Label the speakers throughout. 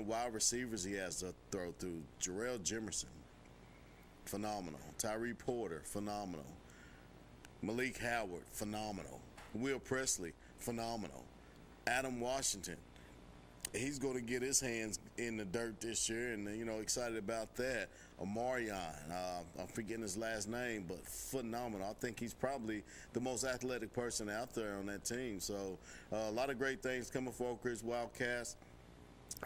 Speaker 1: wide receivers he has to throw through. Jarrell Jimerson, phenomenal. Tyree Porter, phenomenal. Malik Howard, phenomenal. Will Presley, phenomenal. Adam Washington, he's going to get his hands in the dirt this year, and excited about that. Omarion, I'm forgetting his last name, but phenomenal. I think he's probably the most athletic person out there on that team. So a lot of great things coming for Oak Ridge Wildcats.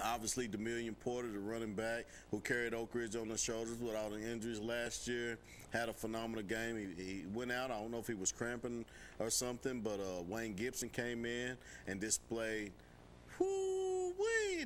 Speaker 1: Obviously, Demillion Porter, the running back, who carried Oak Ridge on his shoulders with all the injuries last year, had a phenomenal game. He went out. I don't know if he was cramping or something, but Wayne Gibson came in and displayed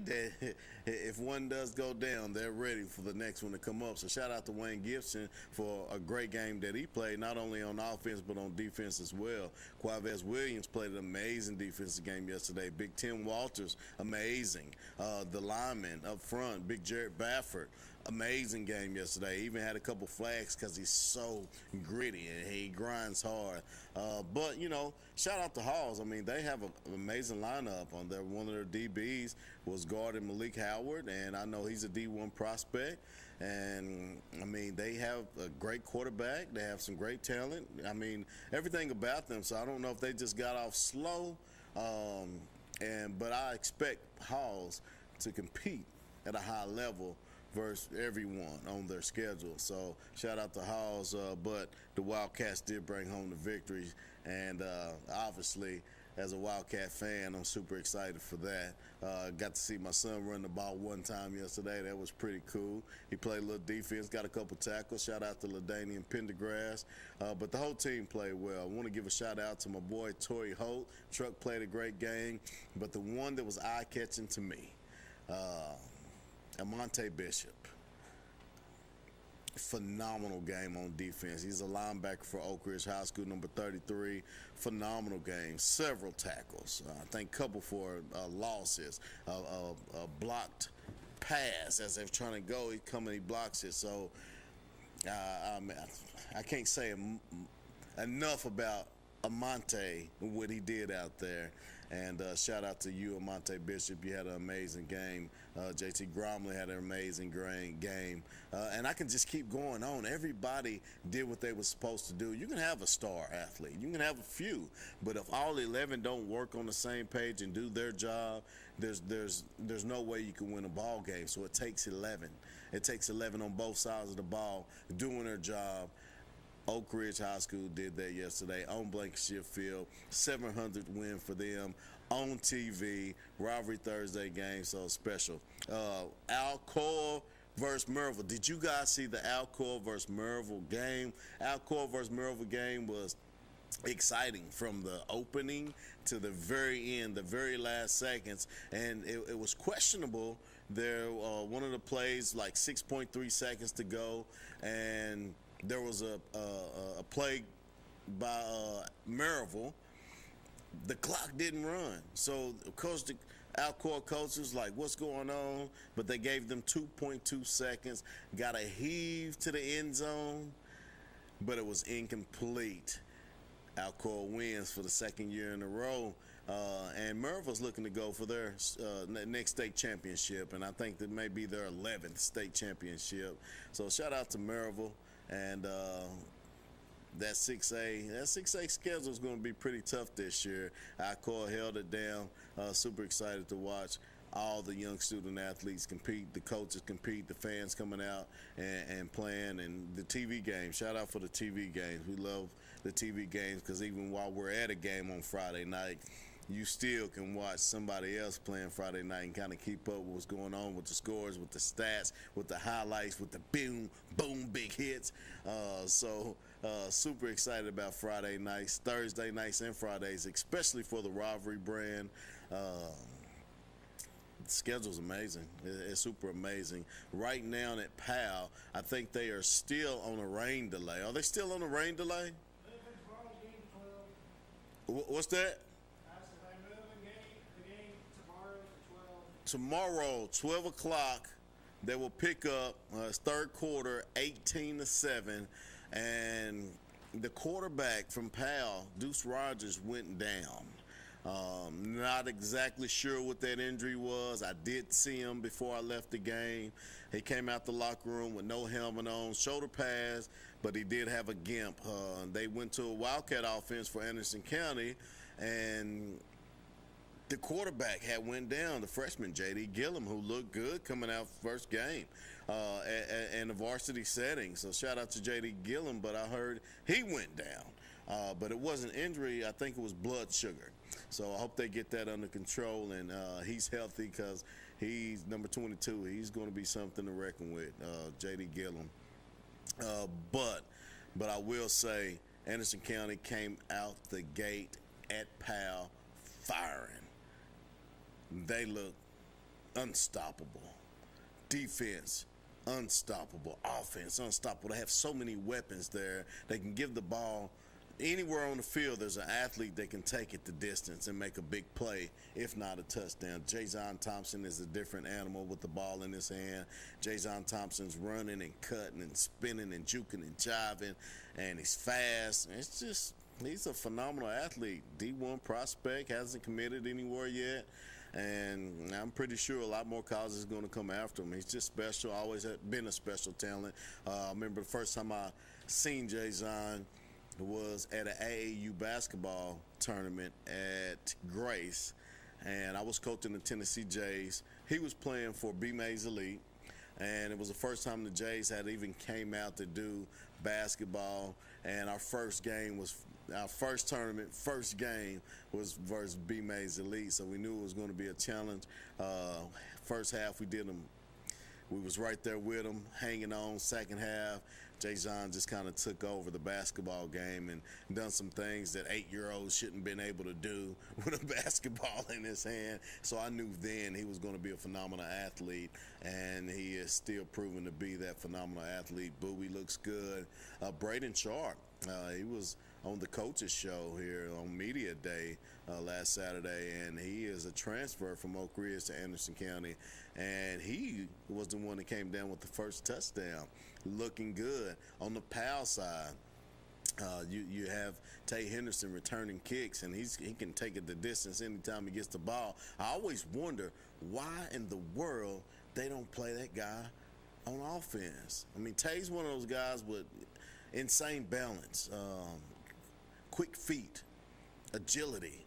Speaker 1: that if one does go down, they're ready for the next one to come up. So shout out to Wayne Gibson for a great game that he played, not only on offense but on defense as well. Quavez Williams played an amazing defensive game yesterday. Big Tim Walters, amazing. The lineman up front, Big Jarrett Baffert, amazing game yesterday. He even had a couple flags because he's so gritty and he grinds hard. But shout out to Halls. I mean, they have an amazing lineup on there. One of their DBs was guarding Malik Howard, and I know he's a D1 prospect. And I mean, they have a great quarterback. They have some great talent. I mean, everything about them. So I don't know if they just got off slow. But I expect Halls to compete at a high level versus everyone on their schedule. So shout out to Halls, but the Wildcats did bring home the victory, and obviously as a Wildcat fan, I'm super excited for that. Got to see my son run the ball one time yesterday. That was pretty cool. He played a little defense, got a couple tackles. Shout out to LaDainian Pendergrass. But the whole team played well. I want to give a shout out to my boy Torrey Holt. Truck played a great game, but the one that was eye-catching to me, Amonte Bishop. Phenomenal game on defense. He's a linebacker for Oak Ridge High School, number 33. Phenomenal game. Several tackles. I think a couple for losses. A blocked pass as they're trying to go. He come and he blocks it. So I can't say enough about Amonte, what he did out there. And shout out to you, Amonte Bishop. You had an amazing game. JT Gromley had an amazing game. And I can just keep going on. Everybody did what they were supposed to do. You can have a star athlete. You can have a few. But if all 11 don't work on the same page and do their job, there's no way you can win a ball game. So it takes 11. It takes 11 on both sides of the ball doing their job. Oak Ridge High School did that yesterday on Blankenship Field. 700 win for them on TV. Rivalry Thursday game, so special. Alcoa versus Maryville. Did you guys see the Alcoa versus Maryville game? Alcoa versus Maryville game was exciting from the opening to the very end, the very last seconds, and it was questionable there. One of the plays, like 6.3 seconds to go, and there was a play by Maryville. The clock didn't run. So, of course, the Alcoa coach was like, what's going on? But they gave them 2.2 seconds, got a heave to the end zone, but it was incomplete. Alcoa wins for the second year in a row. And Maryville's looking to go for their next state championship, and I think that may be their 11th state championship. So shout out to Maryville. And that 6A schedule is going to be pretty tough this year. Alcoa held it down. Super excited to watch all the young student athletes compete, the coaches compete, the fans coming out and playing, and the TV games. Shout out for the TV games. We love the TV games because even while we're at a game on Friday night, you still can watch somebody else playing Friday night and kind of keep up with what's going on with the scores, with the stats, with the highlights, with the boom, boom, big hits. So super excited about Friday nights, Thursday nights, and Fridays, especially for the rivalry brand. The schedule's amazing. It's super amazing. Right now at PAL, I think they are still on a rain delay. Are they still on a rain delay? What's that? Tomorrow, 12 o'clock, they will pick up third quarter, 18-7, and the quarterback from PAL, Deuce Rogers, went down. Not exactly sure what that injury was. I did see him before I left the game. He came out the locker room with no helmet on, shoulder pads, but he did have a gimp. They went to a Wildcat offense for Anderson County, and the quarterback had went down, the freshman J.D. Gillum, who looked good coming out first game in the varsity setting. So shout out to J.D. Gillum, but I heard he went down. But it wasn't injury. I think it was blood sugar. So I hope they get that under control, and he's healthy because he's number 22. He's going to be something to reckon with, J.D. Gillum. But I will say Anderson County came out the gate at PAL firing. They look unstoppable. Defense, unstoppable. Offense, unstoppable. They have so many weapons there. They can give the ball anywhere on the field. There's an athlete that can take it the distance and make a big play, if not a touchdown. Jason Thompson is a different animal with the ball in his hand. Jason Thompson's running and cutting and spinning and juking and jiving, and he's fast. It's just, he's a phenomenal athlete. D1 prospect, hasn't committed anywhere yet. And I'm pretty sure a lot more colleges are going to come after him. He's just special, always been a special talent. I remember the first time I seen Jason was at an AAU basketball tournament at Grace, and I was coaching the Tennessee Jays. He was playing for B-Mays Elite, and it was the first time the Jays had even came out to do basketball, and our first tournament, first game was versus B-Mays Elite, so we knew it was going to be a challenge. First half we was right there with them, hanging on. Second half, Jason just kind of took over the basketball game and done some things that 8-year-olds shouldn't been able to do with a basketball in his hand. So I knew then he was going to be a phenomenal athlete, and he is still proven to be that phenomenal athlete. Bowie looks good. Braden Sharp, he was on the coaches show here on Media Day last Saturday, and he is a transfer from Oak Ridge to Anderson County, and he was the one that came down with the first touchdown, looking good. On the PAL side, you have Tay Henderson returning kicks, and he can take it the distance anytime he gets the ball. I always wonder why in the world they don't play that guy on offense. I mean, Tay's one of those guys with insane balance, quick feet, agility.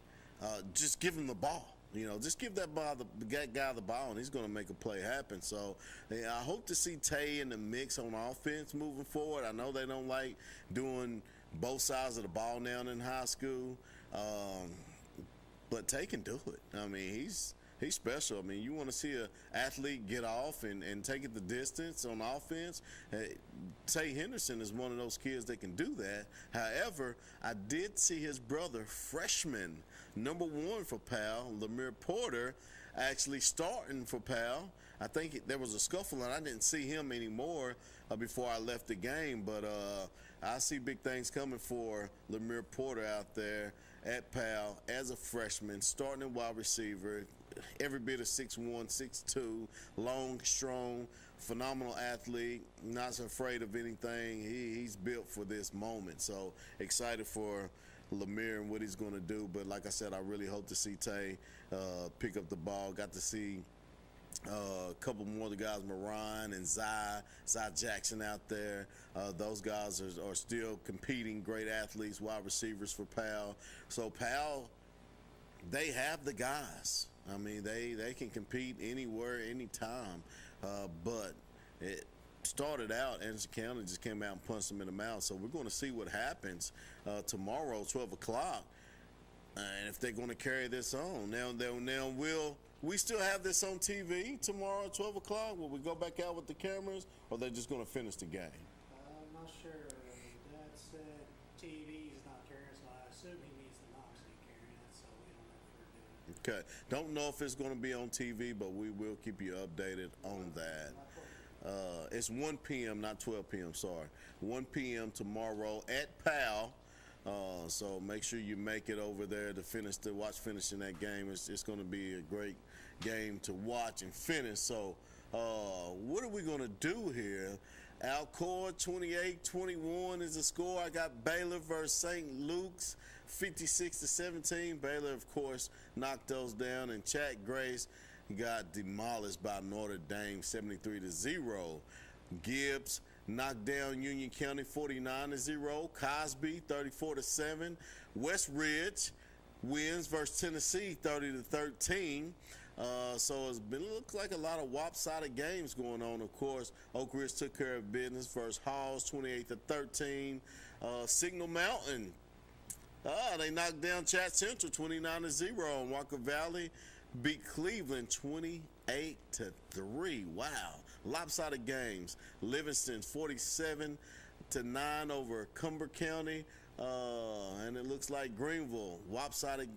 Speaker 1: Just give him the ball. Just give that guy the ball, and he's going to make a play happen. So I hope to see Tay in the mix on offense moving forward. I know they don't like doing both sides of the ball now in high school, but Tay can do it. I mean, he's special. I mean, you want to see an athlete get off and take it the distance on offense. Tay Henderson is one of those kids that can do that. However, I did see his brother, freshman, number 1 for PAL, Lemire Porter, actually starting for PAL. I think there was a scuffle, and I didn't see him anymore before I left the game. But I see big things coming for Lemire Porter out there at PAL as a freshman, starting at wide receiver. Every bit of 6'1", 6'2", long, strong, phenomenal athlete, not afraid of anything. He's built for this moment. So excited for Lemire and what he's going to do. But like I said, I really hope to see Tay pick up the ball. Got to see a couple more of the guys, Moran and Zai Jackson out there. Those guys are still competing, great athletes, wide receivers for PAL. So PAL, they have the guys. I mean, they can compete anywhere, anytime. But it started out, Anderson County just came out and punched them in the mouth. So we're going to see what happens tomorrow, 12 o'clock, and if they're going to carry this on. Now will we still have this on TV tomorrow at 12 o'clock? Will we go back out with the cameras, or they're just going to finish the game?
Speaker 2: I'm not sure. Dad said TV is not carrying, so I assume he means the Knox ain't carrying it, so we don't know if we're doing it.
Speaker 1: Okay. Don't know if it's going to be on TV, but we will keep you updated on that. It's 1 p.m., not 12 p.m., sorry. 1 p.m. tomorrow at PAL. So make sure you make it over there to watch finishing that game. It's going to be a great game to watch and finish. So what are we going to do here? Alcoa 28-21 is the score. I got Baylor versus St. Luke's 56-17. Baylor, of course, knocked those down, and Chat Grace got demolished by Notre Dame 73-0. Gibbs knocked down Union County 49-0. Cosby 34-7. West Ridge wins versus Tennessee 30-13. So it's been looks like a lot of lopsided games going on. Of course, Oak Ridge took care of business versus Halls 28-13. Signal Mountain, they knocked down Chat Central 29-0. And Walker Valley beat Cleveland 28-3. Wow, lopsided games. Livingston 47-9 over Cumber County. And it looks like Greenville, lopsided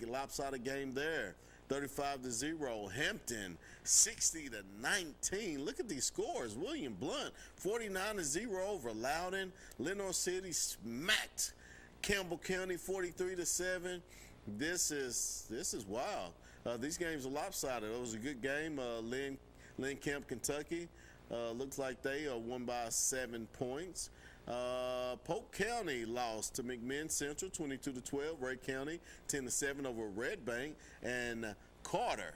Speaker 1: game there. 35-0. Hampton 60-19. Look at these scores. William Blunt 49-0 over Loudoun. Lenore City smacked Campbell County 43-7. This is wild. These games are lopsided. It was a good game. Lynn Camp, Kentucky. Looks like they won by 7 points. Polk County lost to McMinn Central 22-12. Ray County 10-7 over Red Bank, and Carter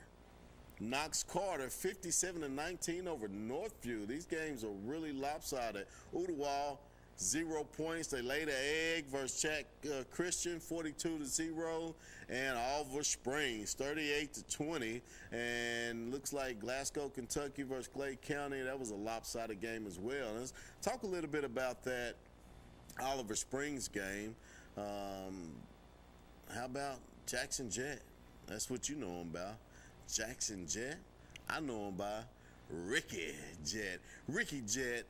Speaker 1: knocks Carter 57-19 over Northview. These games are really lopsided. Ooltewah 0 points. They laid an egg versus Chat Christian 42-0, and Oliver Springs 38-20. And looks like Glasgow, Kentucky versus Clay County. That was a lopsided game as well. Let's talk a little bit about that Oliver Springs game. How about Jackson Jet? That's what you know him by. Jackson Jet. I know him by Ricky Jet. Ricky Jet,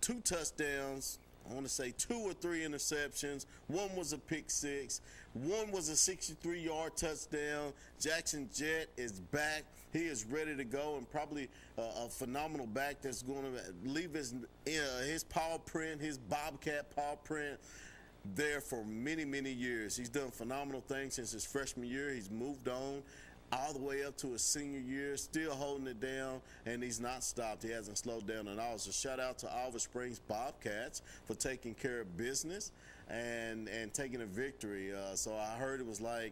Speaker 1: 2 touchdowns. I want to say 2 or 3 interceptions. One was a pick six. One was a 63-yard touchdown. Jackson Jet is back. He is ready to go, and probably a phenomenal back that's going to leave his paw print, his Bobcat paw print there for many, many years. He's done phenomenal things since his freshman year. He's moved on all the way up to his senior year, still holding it down, and he's not stopped. He hasn't slowed down at all. So shout out to Oliver Springs Bobcats for taking care of business and taking a victory. So I heard it was like,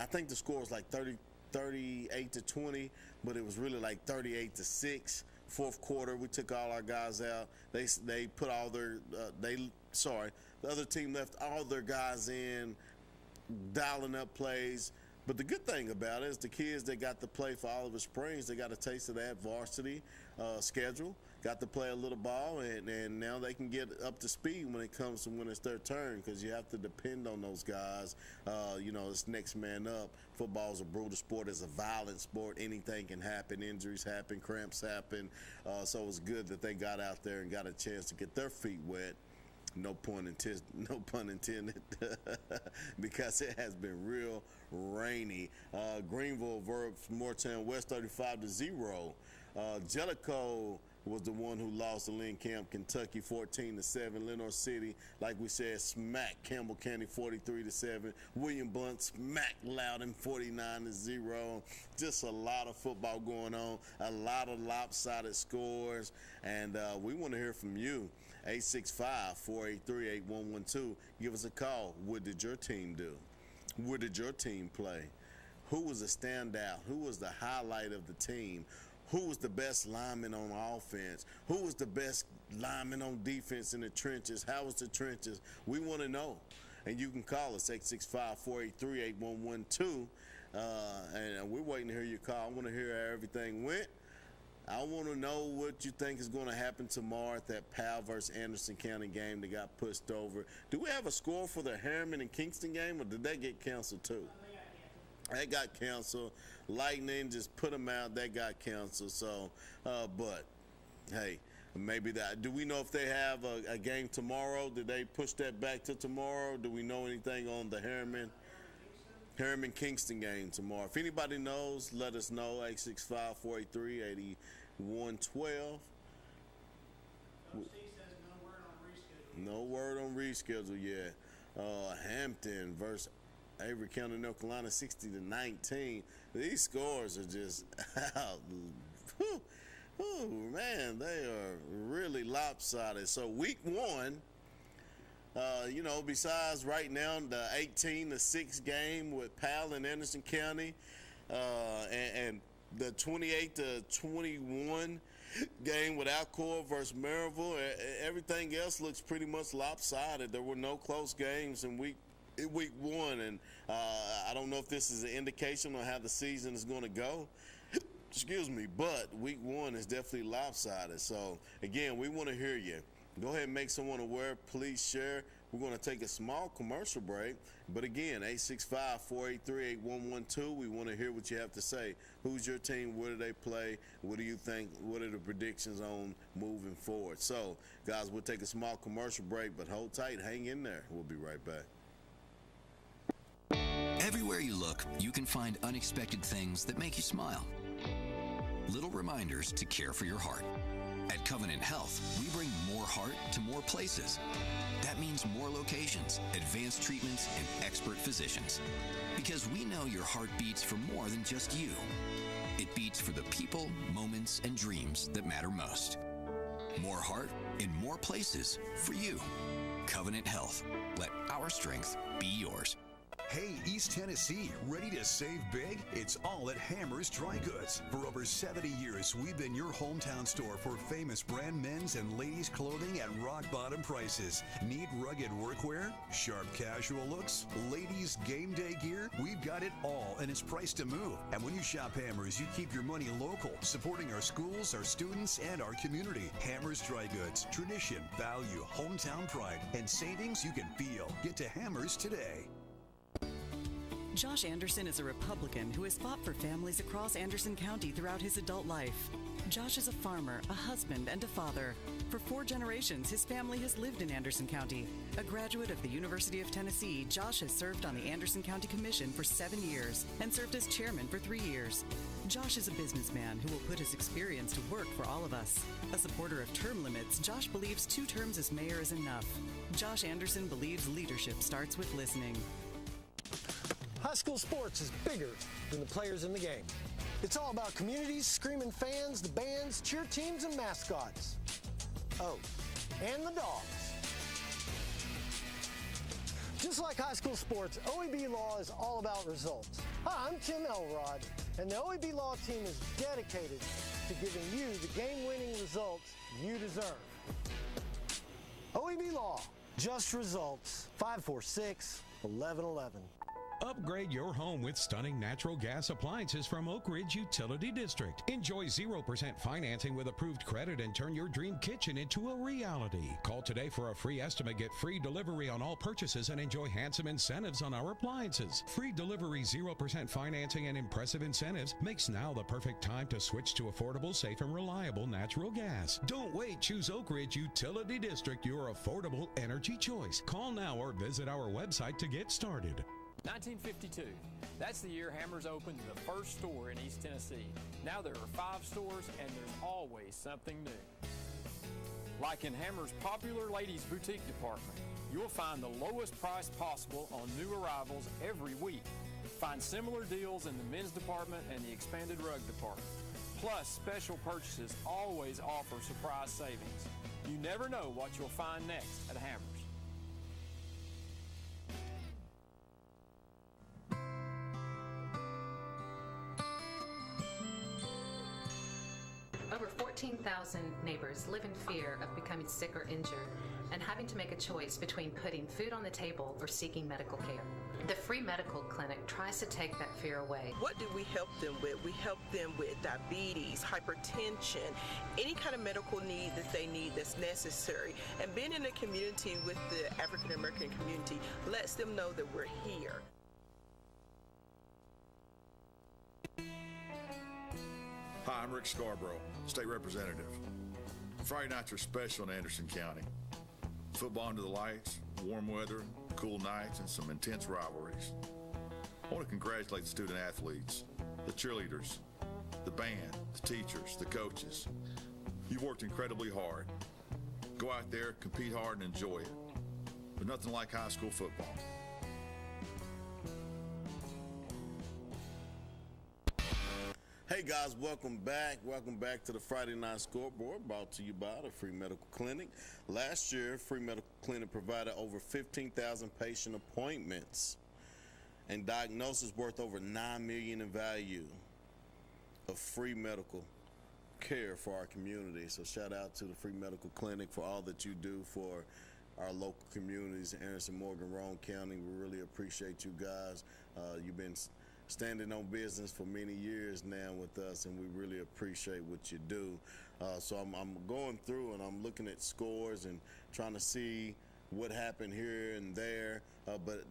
Speaker 1: I think the score was like 38-20, but it was really like 38-6. Fourth quarter, we took all our guys out. They put all their the other team left all their guys in, dialing up plays. But the good thing about it is the kids that got to play for Oliver Springs, they got a taste of that varsity schedule, got to play a little ball, and now they can get up to speed when it comes to when it's their turn, because you have to depend on those guys. It's next man up. Football's a brutal sport. It's a violent sport. Anything can happen. Injuries happen. Cramps happen. So it's good that they got out there and got a chance to get their feet wet. No pun intended, because it has been real rainy. Greenville versus Moortown West 35-0. Jellicoe was the one who lost to Lynn Camp, Kentucky 14-7. Lenore City, like we said, smacked Campbell County 43-7. William Blunt smacked Loudoun 49-0. Just a lot of football going on, a lot of lopsided scores, and we want to hear from you. 865-483-8112. Give us a call. What did your team do? What did your team play? Who was the standout? Who was the highlight of the team? Who was the best lineman on offense? Who was the best lineman on defense in the trenches? How was the trenches? We want to know. And you can call us, 865-483-8112. And we're waiting to hear your call. I want to hear how everything went. I want to know what you think is going to happen tomorrow at that Powell versus Anderson County game that got pushed over. Do we have a score for the Harriman and Kingston game, or did that get canceled too? That got canceled. Lightning just put them out. That got canceled. So, but, hey, maybe that. Do we know if they have a game tomorrow? Did they push that back to tomorrow? Do we know anything on the Harriman Kingston game tomorrow? If anybody knows, let us know. 865-483-8112. No word on reschedule yet. Hampton versus Avery County, North Carolina, 60-19. These scores are just, man, they are really lopsided. So week one, Besides right now the 18-6 game with Powell and Anderson County, and the 28-21 game with Alcoa versus Maryville, everything else looks pretty much lopsided. There were no close games in week one, and I don't know if this is an indication on how the season is going to go. Excuse me, but week one is definitely lopsided. So again, we want to hear you. Go ahead and make someone aware. Please share. We're going to take a small commercial break. But again, 865-483-8112. We want to hear what you have to say. Who's your team? Where do they play? What do you think? What are the predictions on moving forward? So, guys, we'll take a small commercial break, but hold tight. Hang in there. We'll be right back.
Speaker 3: Everywhere you look, you can find unexpected things that make you smile. Little reminders to care for your heart. At Covenant Health, we bring more heart to more places. That means more locations, advanced treatments, and expert physicians. Because we know your heart beats for more than just you. It beats for the people, moments, and dreams that matter most. More heart in more places for you. Covenant Health. Let our strength be yours.
Speaker 4: Hey, East Tennessee, ready to save big? It's all at Hammer's Dry Goods. For over 70 years, we've been your hometown store for famous brand men's and ladies' clothing at rock-bottom prices. Need rugged workwear? Sharp casual looks? Ladies' game day gear? We've got it all, and it's priced to move. And when you shop Hammer's, you keep your money local, supporting our schools, our students, and our community. Hammer's Dry Goods. Tradition, value, hometown pride, and savings you can feel. Get to Hammer's today.
Speaker 5: Josh Anderson is a Republican who has fought for families across Anderson County throughout his adult life. Josh is a farmer, a husband, and a father. For 4 generations, his family has lived in Anderson County. A graduate of the University of Tennessee, Josh has served on the Anderson County Commission for 7 years and served as chairman for 3 years. Josh is a businessman who will put his experience to work for all of us. A supporter of term limits, Josh believes 2 terms as mayor is enough. Josh Anderson believes leadership starts with listening.
Speaker 6: High school sports is bigger than the players in the game. It's all about communities, screaming fans, the bands, cheer teams, and mascots. Oh, and the dogs. Just like high school sports, OEB Law is all about results. Hi, I'm Tim Elrod, and the OEB Law team is dedicated to giving you the game-winning results you deserve. OEB Law, just results, 546-1111.
Speaker 7: Upgrade your home with stunning natural gas appliances from Oak Ridge Utility District. Enjoy 0% financing with approved credit and turn your dream kitchen into a reality. Call today for a free estimate, get free delivery on all purchases, and enjoy handsome incentives on our appliances. Free delivery, 0% financing, and impressive incentives makes now the perfect time to switch to affordable, safe, and reliable natural gas. Don't wait. Choose Oak Ridge Utility District, your affordable energy choice. Call now or visit our website to get started.
Speaker 8: 1952. That's the year Hammers opened the first store in East Tennessee. Now there are 5 stores and there's always something new. Like in Hammers' popular ladies boutique department, you'll find the lowest price possible on new arrivals every week. Find similar deals in the men's department and the expanded rug department. Plus, special purchases always offer surprise savings. You never know what you'll find next at Hammers.
Speaker 9: Over 14,000 neighbors live in fear of becoming sick or injured and having to make a choice between putting food on the table or seeking medical care. The free medical clinic tries to take that fear away.
Speaker 10: What do we help them with? We help them with diabetes, hypertension, any kind of medical need that they need that's necessary. And being in a community with the African American community lets them know that we're here.
Speaker 11: Hi, I'm Rick Scarborough, State Representative. Friday nights are special in Anderson County. Football under the lights, warm weather, cool nights, and some intense rivalries. I want to congratulate the student athletes, the cheerleaders, the band, the teachers, the coaches. You've worked incredibly hard. Go out there, compete hard, and enjoy it. But nothing like high school football.
Speaker 1: Hey, Hey guys, welcome back. Welcome back to the Friday Night Scoreboard, brought to you by the Free Medical Clinic. Last year, Free Medical Clinic provided over 15,000 patient appointments and diagnosis worth over $9 million in value of free medical care for our community. So shout out to the Free Medical Clinic for all that you do for our local communities in Anderson, Morgan, Roane County. We really appreciate you guys. You've been standing on business for many years now with us, and we really appreciate what you do. So I'm going through and I'm looking at scores and trying to see what happened here and there. But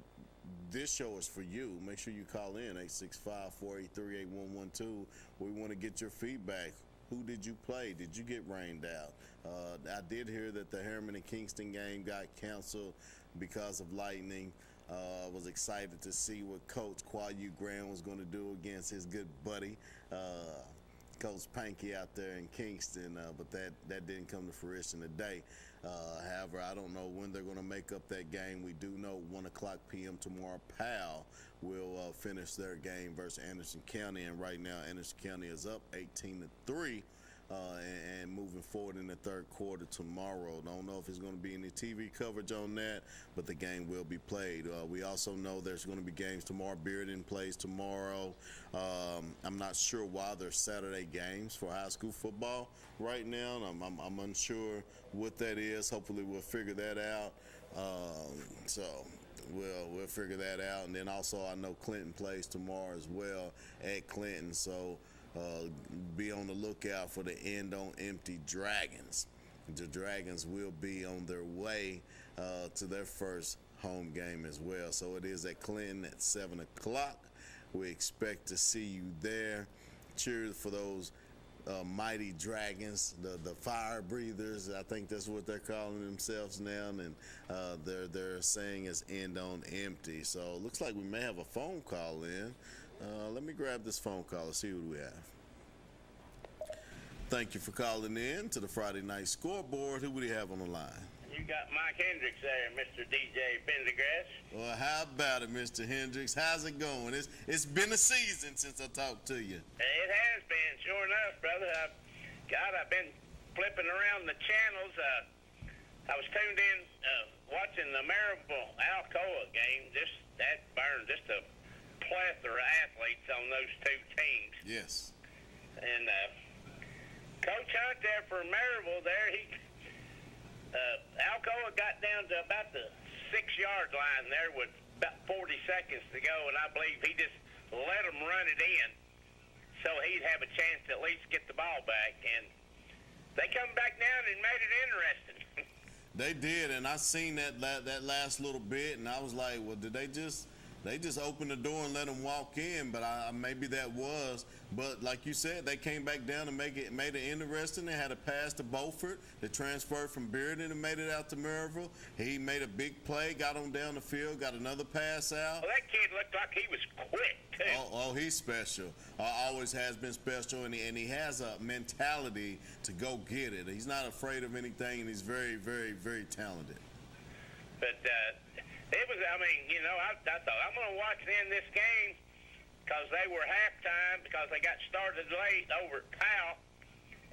Speaker 1: this show is for you. Make sure you call in 865-483-8112. We want to get your feedback. Who did you play? Did you get rained out? I did hear that the Harriman and Kingston game got canceled because of lightning. I was excited to see what Coach Kwayu Graham was going to do against his good buddy, Coach Pankey out there in Kingston, but that didn't come to fruition today. However, I don't know when they're going to make up that game. We do know 1 o'clock p.m. tomorrow, Powell will finish their game versus Anderson County, and right now Anderson County is up 18-3. And moving forward in the third quarter tomorrow. Don't know if there's going to be any TV coverage on that, but the game will be played. We also know there's going to be games tomorrow. Bearden plays tomorrow. I'm not sure why there's Saturday games for high school football right now. I'm unsure what that is. Hopefully we'll figure that out. So we'll figure that out. And then also I know Clinton plays tomorrow as well at Clinton. So be on the lookout for the End on Empty Dragons. The Dragons will be on their way to their first home game as well. So it is at Clinton at 7 o'clock. We expect to see you there. Cheer for those mighty Dragons, the fire breathers. I think that's what they're calling themselves now, and they're saying it's End on Empty. So it looks like we may have a phone call in. Let me grab this phone call and see what we have. Thank you for calling in to the Friday Night Scoreboard. Who would you have on the line?
Speaker 12: You got Mike Hendricks there, Mr. DJ Pendergrass.
Speaker 1: Well, how about it, Mr. Hendricks? How's it going? It's been a season since I talked to you.
Speaker 12: It has been, sure enough, brother. I've been flipping around the channels. I was tuned in watching the Maryville Alcoa game. That burned just a plethora of athletes on those two teams.
Speaker 1: Yes.
Speaker 12: And Coach Hunt there for Maryville there, Alcoa got down to about the 6-yard line there with about 40 seconds to go, and I believe he just let them run it in so he'd have a chance to at least get the ball back. And they come back down and made it interesting.
Speaker 1: They did, and I seen that last little bit, and I was like, well, did they just open the door and let them walk in? But maybe that was. But like you said, they came back down and made it interesting. They had a pass to Beaufort that transferred from Bearden and made it out to Maryville. He made a big play, got on down the field, got another pass out.
Speaker 12: Well, that kid looked like he was quick, too.
Speaker 1: Oh, he's special. Always has been special, and he has a mentality to go get it. He's not afraid of anything, and he's very, very, very talented.
Speaker 12: But it was, I thought, I'm going to watch in this game because they were halftime because they got started late over at Powell.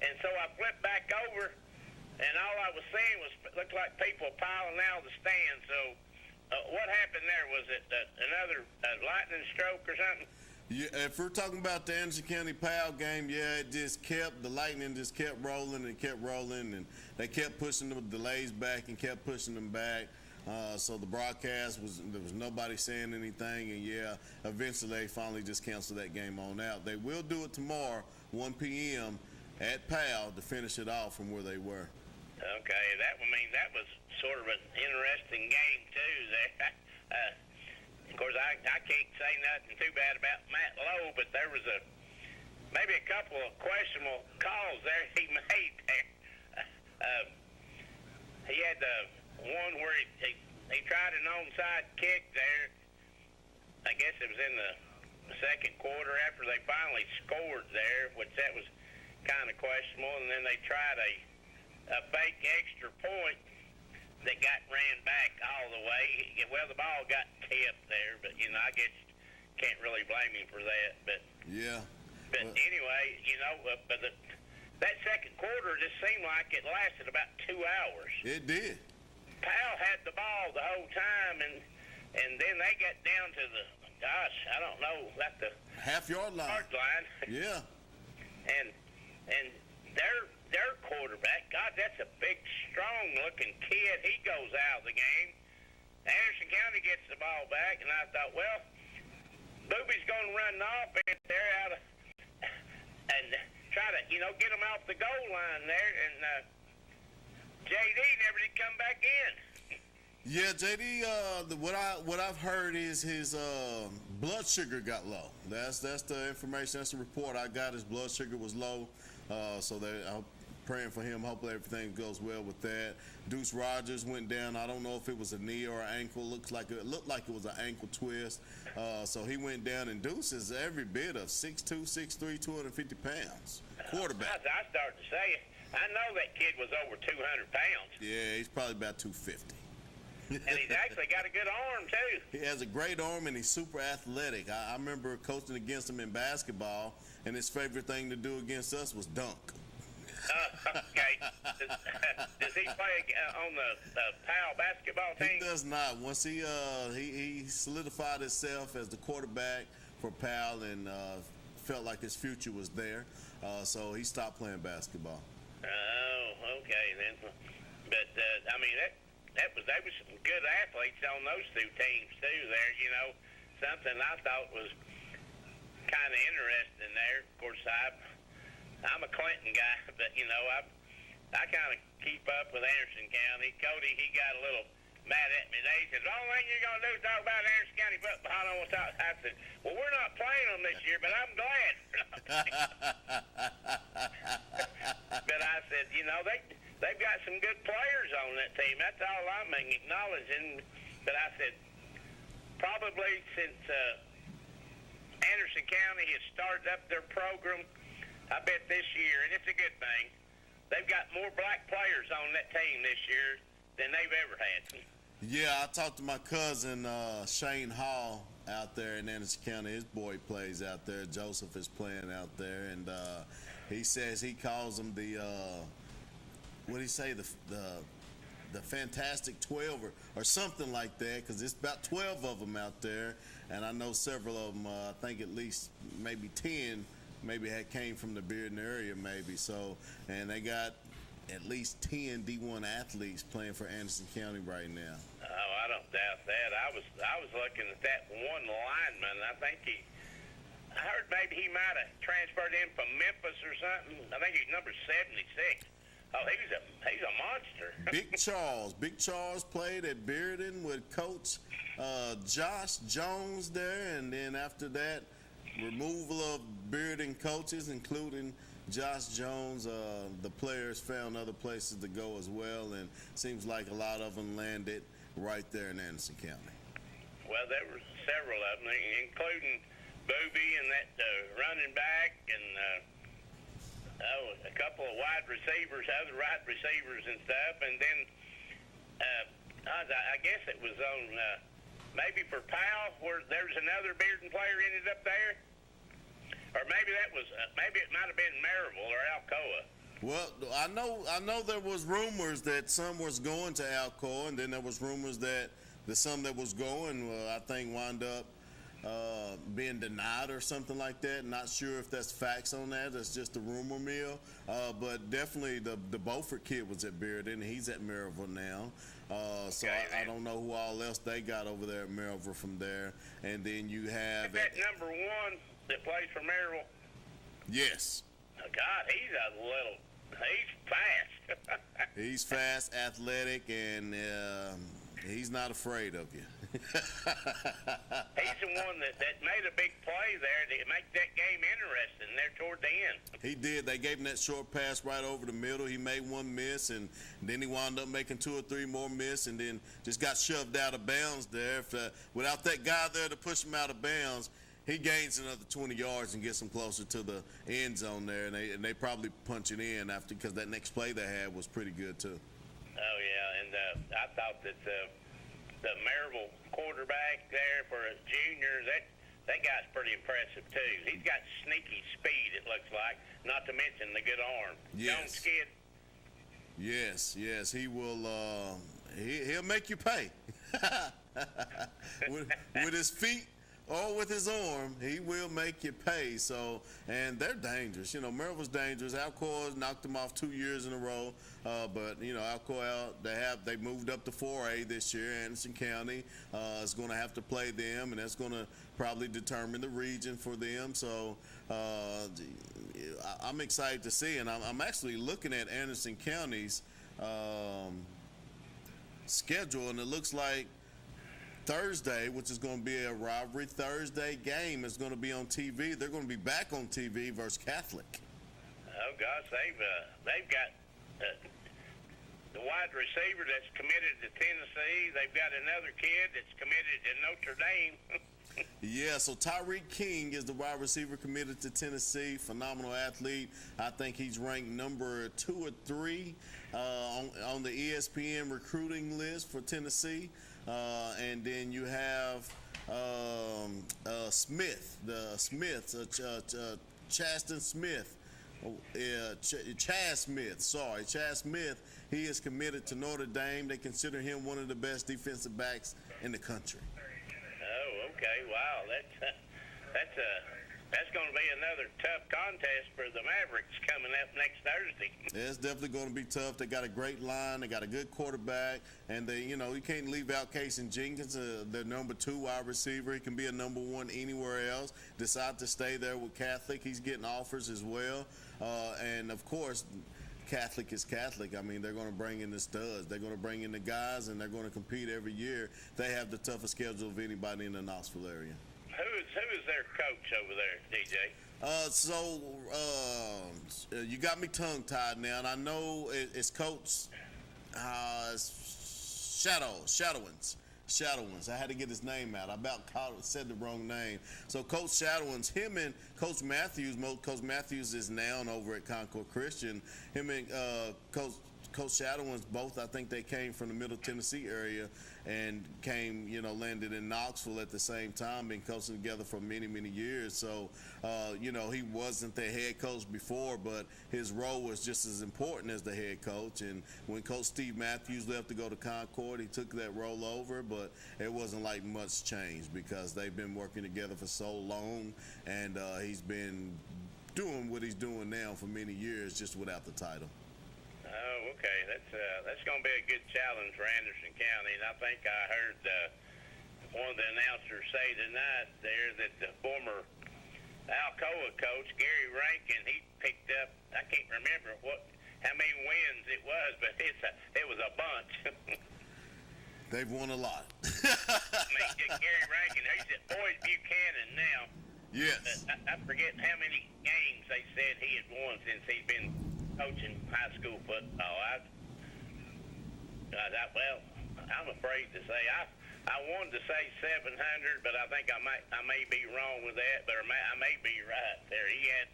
Speaker 12: And so I flipped back over, and all I was seeing looked like people piling out of the stand. So what happened there? Was it another lightning stroke or something?
Speaker 1: Yeah, if we're talking about the Anderson County Powell game, yeah, the lightning just kept rolling and kept rolling, and they kept pushing the delays back and kept pushing them back. So the broadcast there was nobody saying anything, and yeah, eventually they finally just canceled that game on out. They will do it tomorrow, 1 p.m. at Powell to finish it off from where they were.
Speaker 12: Okay, that was sort of an interesting game too. Of course, I can't say nothing too bad about Matt Lowe, but there was maybe a couple of questionable calls there he made there. He had one where he tried an onside kick there. I guess it was in the second quarter after they finally scored there, which that was kind of questionable. And then they tried a fake extra point that got ran back all the way. Well, the ball got tipped there, but I guess can't really blame him for that. But
Speaker 1: yeah.
Speaker 12: But anyway, but that second quarter just seemed like it lasted about 2 hours.
Speaker 1: It did.
Speaker 12: Powell had the ball the whole time, and then they got down to the, I don't know, like the
Speaker 1: half-yard line. Yeah.
Speaker 12: And their quarterback, God, that's a big, strong-looking kid. He goes out of the game. Anderson County gets the ball back, and I thought, well, Booby's going to run the offense there and try to, get them off the goal line there. And J.D. never did come back in.
Speaker 1: Yeah, J.D., what I've heard is his blood sugar got low. That's the information. That's the report I got. His blood sugar was low. So I'm praying for him. Hopefully everything goes well with that. Deuce Rogers went down. I don't know if it was a knee or an ankle. It looked like it was an ankle twist. So he went down, and Deuce is every bit of 6'2", 6'3", 250 pounds. Quarterback.
Speaker 12: I started to say it. I know that kid was over 200 pounds.
Speaker 1: Yeah, he's probably about 250.
Speaker 12: And he's actually got a good arm, too.
Speaker 1: He has a great arm, and he's super athletic. I remember coaching against him in basketball, and his favorite thing to do against us was dunk.
Speaker 12: Okay. Does he play on the Powell basketball team?
Speaker 1: He does not. Once he solidified himself as the quarterback for Powell and felt like his future was there, so he stopped playing basketball.
Speaker 12: Oh, okay then. But they were some good athletes on those two teams too. There, something I thought was kind of interesting there. Of course, I'm a Clinton guy, but I kind of keep up with Anderson County. Cody, he got a little mad at me today. He said, "The only thing you're gonna do is talk about Anderson County football." I don't want to talk. I said, "Well, we're not playing them this year, but I'm glad." But I said, they've got some good players on that team. That's all I'm acknowledging. But I said, probably since Anderson County has started up their program, I bet this year, and it's a good thing, they've got more black players on that team this year than they've ever had.
Speaker 1: Yeah, I talked to my cousin Shane Hall out there in Anderson County. His boy plays out there. Joseph is playing out there, and he says he calls them the what do you say, the Fantastic 12 or something like that, because it's about 12 of them out there, and I know several of them. I think at least maybe 10 had came from the Bearden area, maybe. So, and they got at least 10 D1 athletes playing for Anderson County right now.
Speaker 12: Oh, I don't doubt that. I was looking at that one lineman. I think I heard maybe he might have transferred in from Memphis or something. I think he's number 76. Oh, he's a monster.
Speaker 1: Big Charles played at Bearden with Coach Josh Jones there, and then after that, removal of Bearden coaches, including Josh Jones. The players found other places to go as well, and seems like a lot of them landed right there in Anderson County.
Speaker 12: Well, there were several of them, including Booby and that running back, and a couple of wide receivers, other wide receivers and stuff. And then I guess it was on maybe for Powell, where there's another Bearden player ended up there. Or maybe maybe it might have been Maryville or Alcoa.
Speaker 1: Well, I know there was rumors that some was going to Alcoa, and then there was rumors that the some that was going, I think, wound up being denied or something like that. Not sure if that's facts on that. That's just a rumor mill. But definitely the Beaufort kid was at Bearden. He's at Maryville now. So I don't know who all else they got over there at Maryville from there. And then you have
Speaker 12: that number one that plays for Maryville.
Speaker 1: Yes.
Speaker 12: Oh, God, he's fast.
Speaker 1: He's fast, athletic, and he's not afraid of you.
Speaker 12: He's the one that made a big play there to make that game interesting there toward the end.
Speaker 1: He did. They gave him that short pass right over the middle. He made one miss, and then he wound up making 2 or 3 more miss, and then just got shoved out of bounds there. Without that guy there to push him out of bounds, he gains another 20 yards and gets him closer to the end zone there, and they probably punch it in after, because that next play they had was pretty good too.
Speaker 12: Oh yeah, and I thought that the Maryville quarterback there for a junior, that guy's pretty impressive too. He's got sneaky speed, it looks like, not to mention the good arm.
Speaker 1: Yes.
Speaker 12: Jones kid.
Speaker 1: Yes, he will. He'll make you pay with his feet or with his arm. He will make you pay. So, and they're dangerous. You know, Maryville's dangerous. Alcoa knocked them off 2 years in a row. But you know, Alcoa, they moved up to 4A this year. Anderson County is going to have to play them, and that's going to probably determine the region for them. So I'm excited to see, and I'm actually looking at Anderson County's schedule, and it looks like Thursday, which is going to be a rivalry Thursday game, is going to be on TV. They're going to be back on TV versus Catholic.
Speaker 12: Oh gosh, they've got the wide receiver that's committed to Tennessee. They've got another kid that's committed to Notre Dame.
Speaker 1: Yeah, so Tyreek King is the wide receiver committed to Tennessee. Phenomenal athlete. I think he's ranked number 2 or 3 on the ESPN recruiting list for Tennessee. And then you have Smith, Chaston Smith. Chaz Smith. He is committed to Notre Dame. They consider him one of the best defensive backs in the country.
Speaker 12: Oh, okay. Wow, that's going to be another tough contest for the Mavericks coming up next Thursday.
Speaker 1: Yeah, it's definitely going to be tough. They got a great line. They got a good quarterback, and you can't leave out Casey Jenkins, their number 2 wide receiver. He can be a number 1 anywhere else. Decide to stay there with Catholic. He's getting offers as well, and of course, Catholic is Catholic. I mean, they're going to bring in the studs. They're going to bring in the guys, and they're going to compete every year. They have the toughest schedule of anybody in the Knoxville area.
Speaker 12: Who is their coach over there, DJ?
Speaker 1: You got me tongue-tied now, and I know it's Coach Shadowins. I had to get his name out. I about said the wrong name. So Coach Shadowins, him and Coach Matthews. Coach Matthews is now over at Concord Christian. Him and Coach Shadowins, both, I think they came from the Middle Tennessee area and landed in Knoxville at the same time, been coaching together for many, many years. So, he wasn't the head coach before, but his role was just as important as the head coach. And when Coach Steve Matthews left to go to Concord, he took that role over, but it wasn't like much change because they've been working together for so long, and he's been doing what he's doing now for many years, just without the title.
Speaker 12: Oh, okay. That's going to be a good challenge for Anderson County, and I think I heard one of the announcers say tonight there that the former Alcoa coach Gary Rankin, he picked up, I can't remember how many wins it was, but it was a bunch.
Speaker 1: They've won a lot.
Speaker 12: Gary Rankin, he's at Boys Buchanan now.
Speaker 1: Yes.
Speaker 12: I forget how many games they said he had won since he's been coaching high school football. I'm afraid to say I wanted to say 700, but I think I may be wrong with that, but I may be right there. He had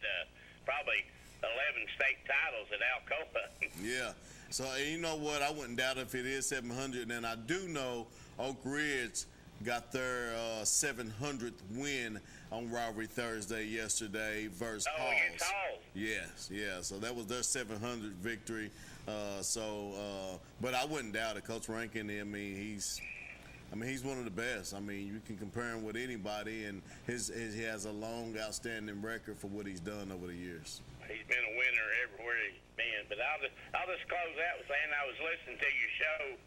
Speaker 12: probably 11 state titles at Alcoa.
Speaker 1: Yeah. So you know what? I wouldn't doubt if it is 700, and I do know Oak Ridge got their 700th win on Rivalry Thursday yesterday versus Halls.
Speaker 12: Against Halls.
Speaker 1: Yes, yeah. So that was their 700th victory. But I wouldn't doubt it. Coach Rankin, he's one of the best. I mean, you can compare him with anybody, and he has a long, outstanding record for what he's done over the years.
Speaker 12: He's been a winner everywhere he's been. But I'll just close out with saying I was listening to your show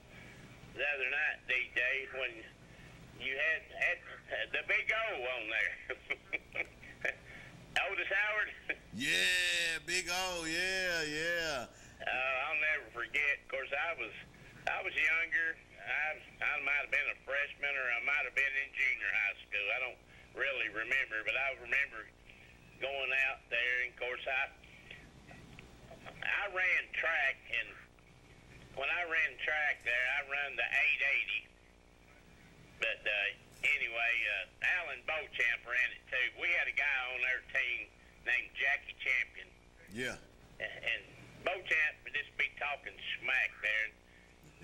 Speaker 12: the other night, DJ, when you had the Big O on there. Otis Howard.
Speaker 1: Yeah, Big O. Yeah.
Speaker 12: I'll never forget. Of course, I was younger. I might have been a freshman, or I might have been in junior high school. I don't really remember, but I remember going out there. And of course, I ran track, and when I ran track there, I ran the 880. But anyway, Alan Beauchamp ran it too. We had a guy on our team named Jackie Champion.
Speaker 1: Yeah.
Speaker 12: And Beauchamp would just be talking smack there.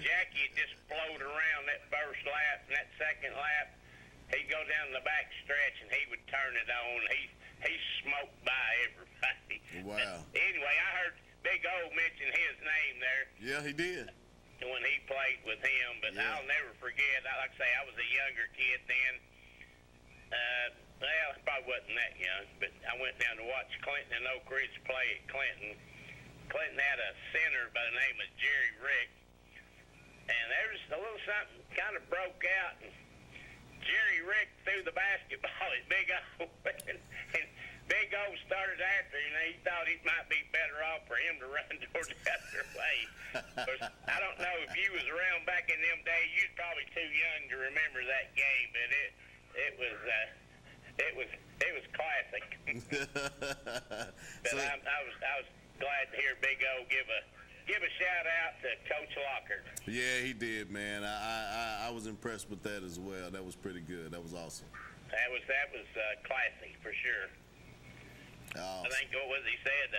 Speaker 12: Jackie would just float around that first lap and that second lap, he'd go down the back stretch and he would turn it on. He smoked by everybody.
Speaker 1: Wow.
Speaker 12: Anyway, I heard Big O mention his name there.
Speaker 1: Yeah, he did.
Speaker 12: When he played with him, but
Speaker 1: Yeah.
Speaker 12: I'll never forget. Like I say, I was a younger kid then. Well, I probably wasn't that young, but I went down to watch Clinton and Oak Ridge play at Clinton. Clinton had a center by the name of Jerry Rick, and there was a little something kind of broke out, and Jerry Rick threw the basketball at Big O, and Big O started after him, and he thought it might be better off for him to run toward the other way. I don't know if you was around back in them days. You was probably too young to remember that game, but it was classic. But I was glad to hear Big O give a shout out to Coach Lockhart.
Speaker 1: Yeah, he did, man. I was impressed with that as well. That was pretty good. That was awesome.
Speaker 12: That was classy for sure.
Speaker 1: Awesome.
Speaker 12: I think what was he said?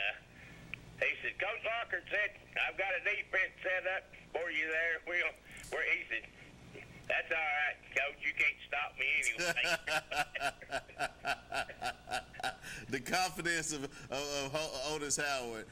Speaker 12: He said, Coach Lockhart said, I've got a defense set up for you there. He said, that's all right, Coach. You can't stop me anyway.
Speaker 1: The confidence of Otis Howard,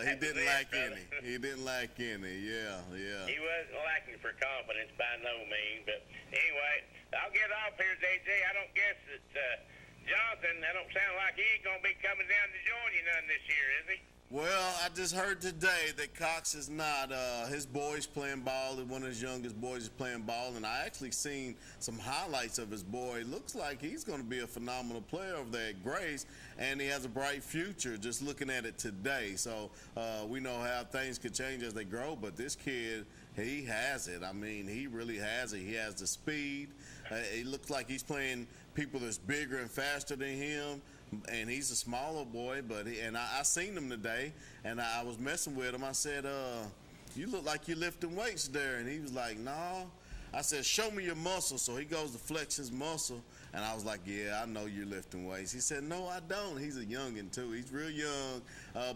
Speaker 1: he didn't lack any. He didn't lack any. Yeah.
Speaker 12: He wasn't lacking for confidence by no means. But anyway, I'll get off here, JJ. I don't guess that Jonathan, that don't sound like he ain't going to be coming down to join you none this year, is he?
Speaker 1: Well, I just heard today that Cox is not. His boy's playing ball. One of his youngest boys is playing ball, and I actually seen some highlights of his boy. Looks like he's going to be a phenomenal player over there at Grace, and he has a bright future just looking at it today. So we know how things could change as they grow, but this kid, he has it. I mean, he really has it. He has the speed. It looks like he's playing people that's bigger and faster than him. And he's a smaller boy, but I seen him today, and I was messing with him. I said, you look like you're lifting weights there. And he was like, no. I said, show me your muscle. So he goes to flex his muscle, and I was like, yeah, I know you're lifting weights. He said, no, I don't. He's a youngin' too. He's real young.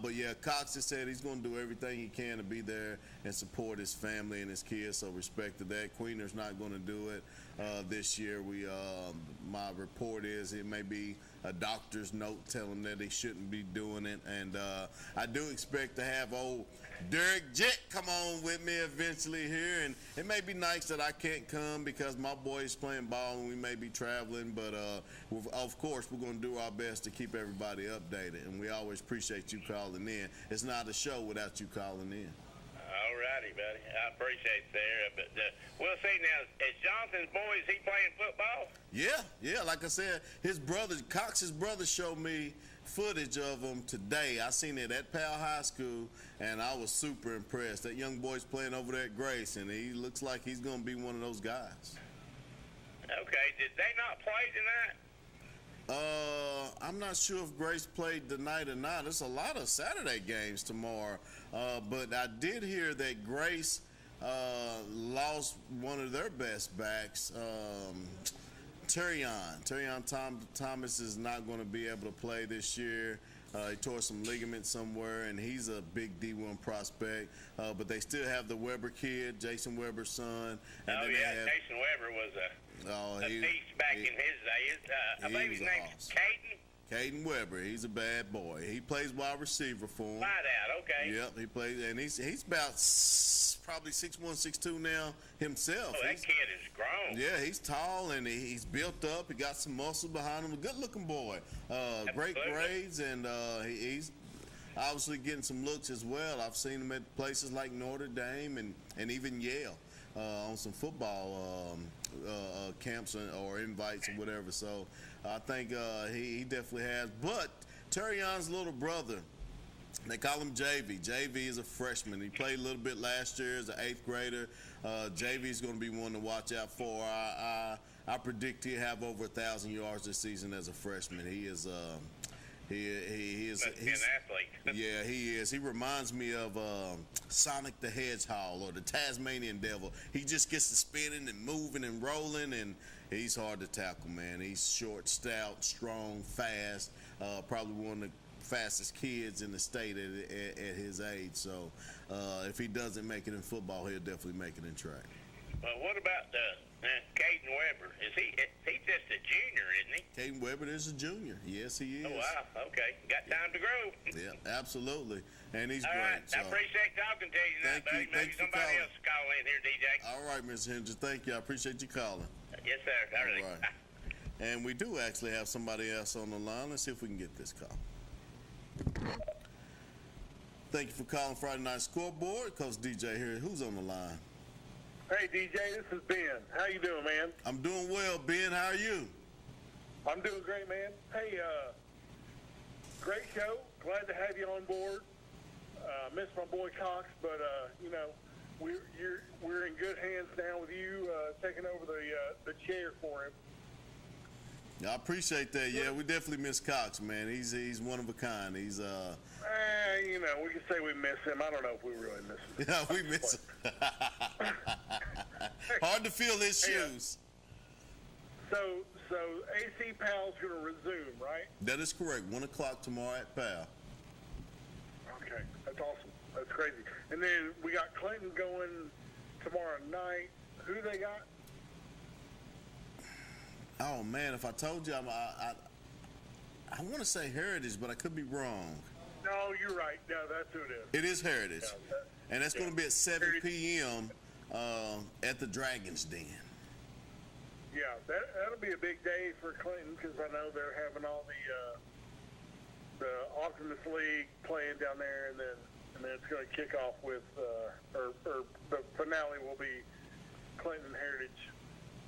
Speaker 1: But, yeah, Cox just said he's going to do everything he can to be there and support his family and his kids, so respect to that. Queener's not going to do it this year. My report is it may be a doctor's note telling him that he shouldn't be doing it. And I do expect to have old Derek Jett come on with me eventually here. And it may be nice that I can't come because my boy is playing ball and we may be traveling. But, of course, we're going to do our best to keep everybody updated. And we always appreciate you calling in. It's not a show without you calling in.
Speaker 12: All righty, buddy. I appreciate it there. But we'll see now. Is Jonathan's boy, is he playing football?
Speaker 1: Yeah. Like I said, Cox's brother showed me footage of him today. I seen it at Powell High School, and I was super impressed. That young boy's playing over there at Grace, and he looks like he's going to be one of those guys.
Speaker 12: Okay. Did they not play tonight?
Speaker 1: I'm not sure if Grace played tonight or not. There's a lot of Saturday games tomorrow. But I did hear that Grace lost one of their best backs, Terrion Thomas is not going to be able to play this year. He tore some ligament somewhere, and he's a big D1 prospect. But they still have the Weber kid, Jason Weber's son. And
Speaker 12: Jason Weber was a beast back in his day. I believe his name's
Speaker 1: awesome.
Speaker 12: Caden.
Speaker 1: Caden Weber, he's a bad boy. He plays wide receiver for him.
Speaker 12: Wide out, okay.
Speaker 1: Yep, he plays, and he's about probably 6'1", 6'2" now himself.
Speaker 12: Oh, that kid is grown.
Speaker 1: Yeah, he's tall and he's built up. He got some muscle behind him. A good-looking boy. Great grades, and he's obviously getting some looks as well. I've seen him at places like Notre Dame and even Yale on some football camps or invites or whatever. So I think he definitely has. But Terrion's little brother, they call him JV. JV is a freshman. He played a little bit last year as an 8th grader. JV is going to be one to watch out for. I predict he'll have over 1,000 yards this season as a freshman. He is he's
Speaker 12: an athlete.
Speaker 1: Yeah, he is. He reminds me of Sonic the Hedgehog or the Tasmanian Devil. He just gets to spinning and moving and rolling, and he's hard to tackle, man. He's short, stout, strong, fast, probably one of the fastest kids in the state at his age. So if he doesn't make it in football, he'll definitely make it in track.
Speaker 12: what about Caden Weber? He's just a junior, isn't he?
Speaker 1: Caden Weber is a junior. Yes, he is.
Speaker 12: Oh, wow. Okay. Got time to grow.
Speaker 1: Yeah, absolutely. And he's
Speaker 12: All
Speaker 1: great.
Speaker 12: right. I appreciate talking to you.
Speaker 1: Thank you.
Speaker 12: Maybe
Speaker 1: Thanks for
Speaker 12: somebody
Speaker 1: calling.
Speaker 12: else will call in here, DJ.
Speaker 1: All right, Mr. Hendricks. Thank you. I appreciate you calling.
Speaker 12: Yes, sir.
Speaker 1: All right. And we do actually have somebody else on the line. Let's see if we can get this call. Thank you for calling Friday Night Scoreboard. Coach DJ here. Who's on the line?
Speaker 13: Hey, DJ, this is Ben. How you doing, man?
Speaker 1: I'm doing well, Ben. How are you?
Speaker 13: I'm doing great, man. Hey, great show. Glad to have you on board. Miss my boy Cox, but we're in good hands now with you taking over the chair for him.
Speaker 1: I appreciate that. Yeah, we definitely miss Cox, man. He's one of a kind. He's
Speaker 13: we can say we miss him. I don't know if we really miss him.
Speaker 1: Yeah, we miss him. Hard to fill his shoes.
Speaker 13: So AC Pal's going to resume, right?
Speaker 1: That is correct. 1 o'clock tomorrow at Pal.
Speaker 13: Okay, that's awesome. That's crazy. And then we got Clinton going tomorrow night. Who they got?
Speaker 1: Oh man, if I told you, I want to say Heritage, but I could be wrong.
Speaker 13: No, you're right. No, that's who it is.
Speaker 1: It is Heritage, and that's going to be at 7 p.m. At the Dragon's Den.
Speaker 13: Yeah, that'll be a big day for Clinton because I know they're having all the Optimus League playing down there, and then it's going to kick off with or the finale will be Clinton Heritage.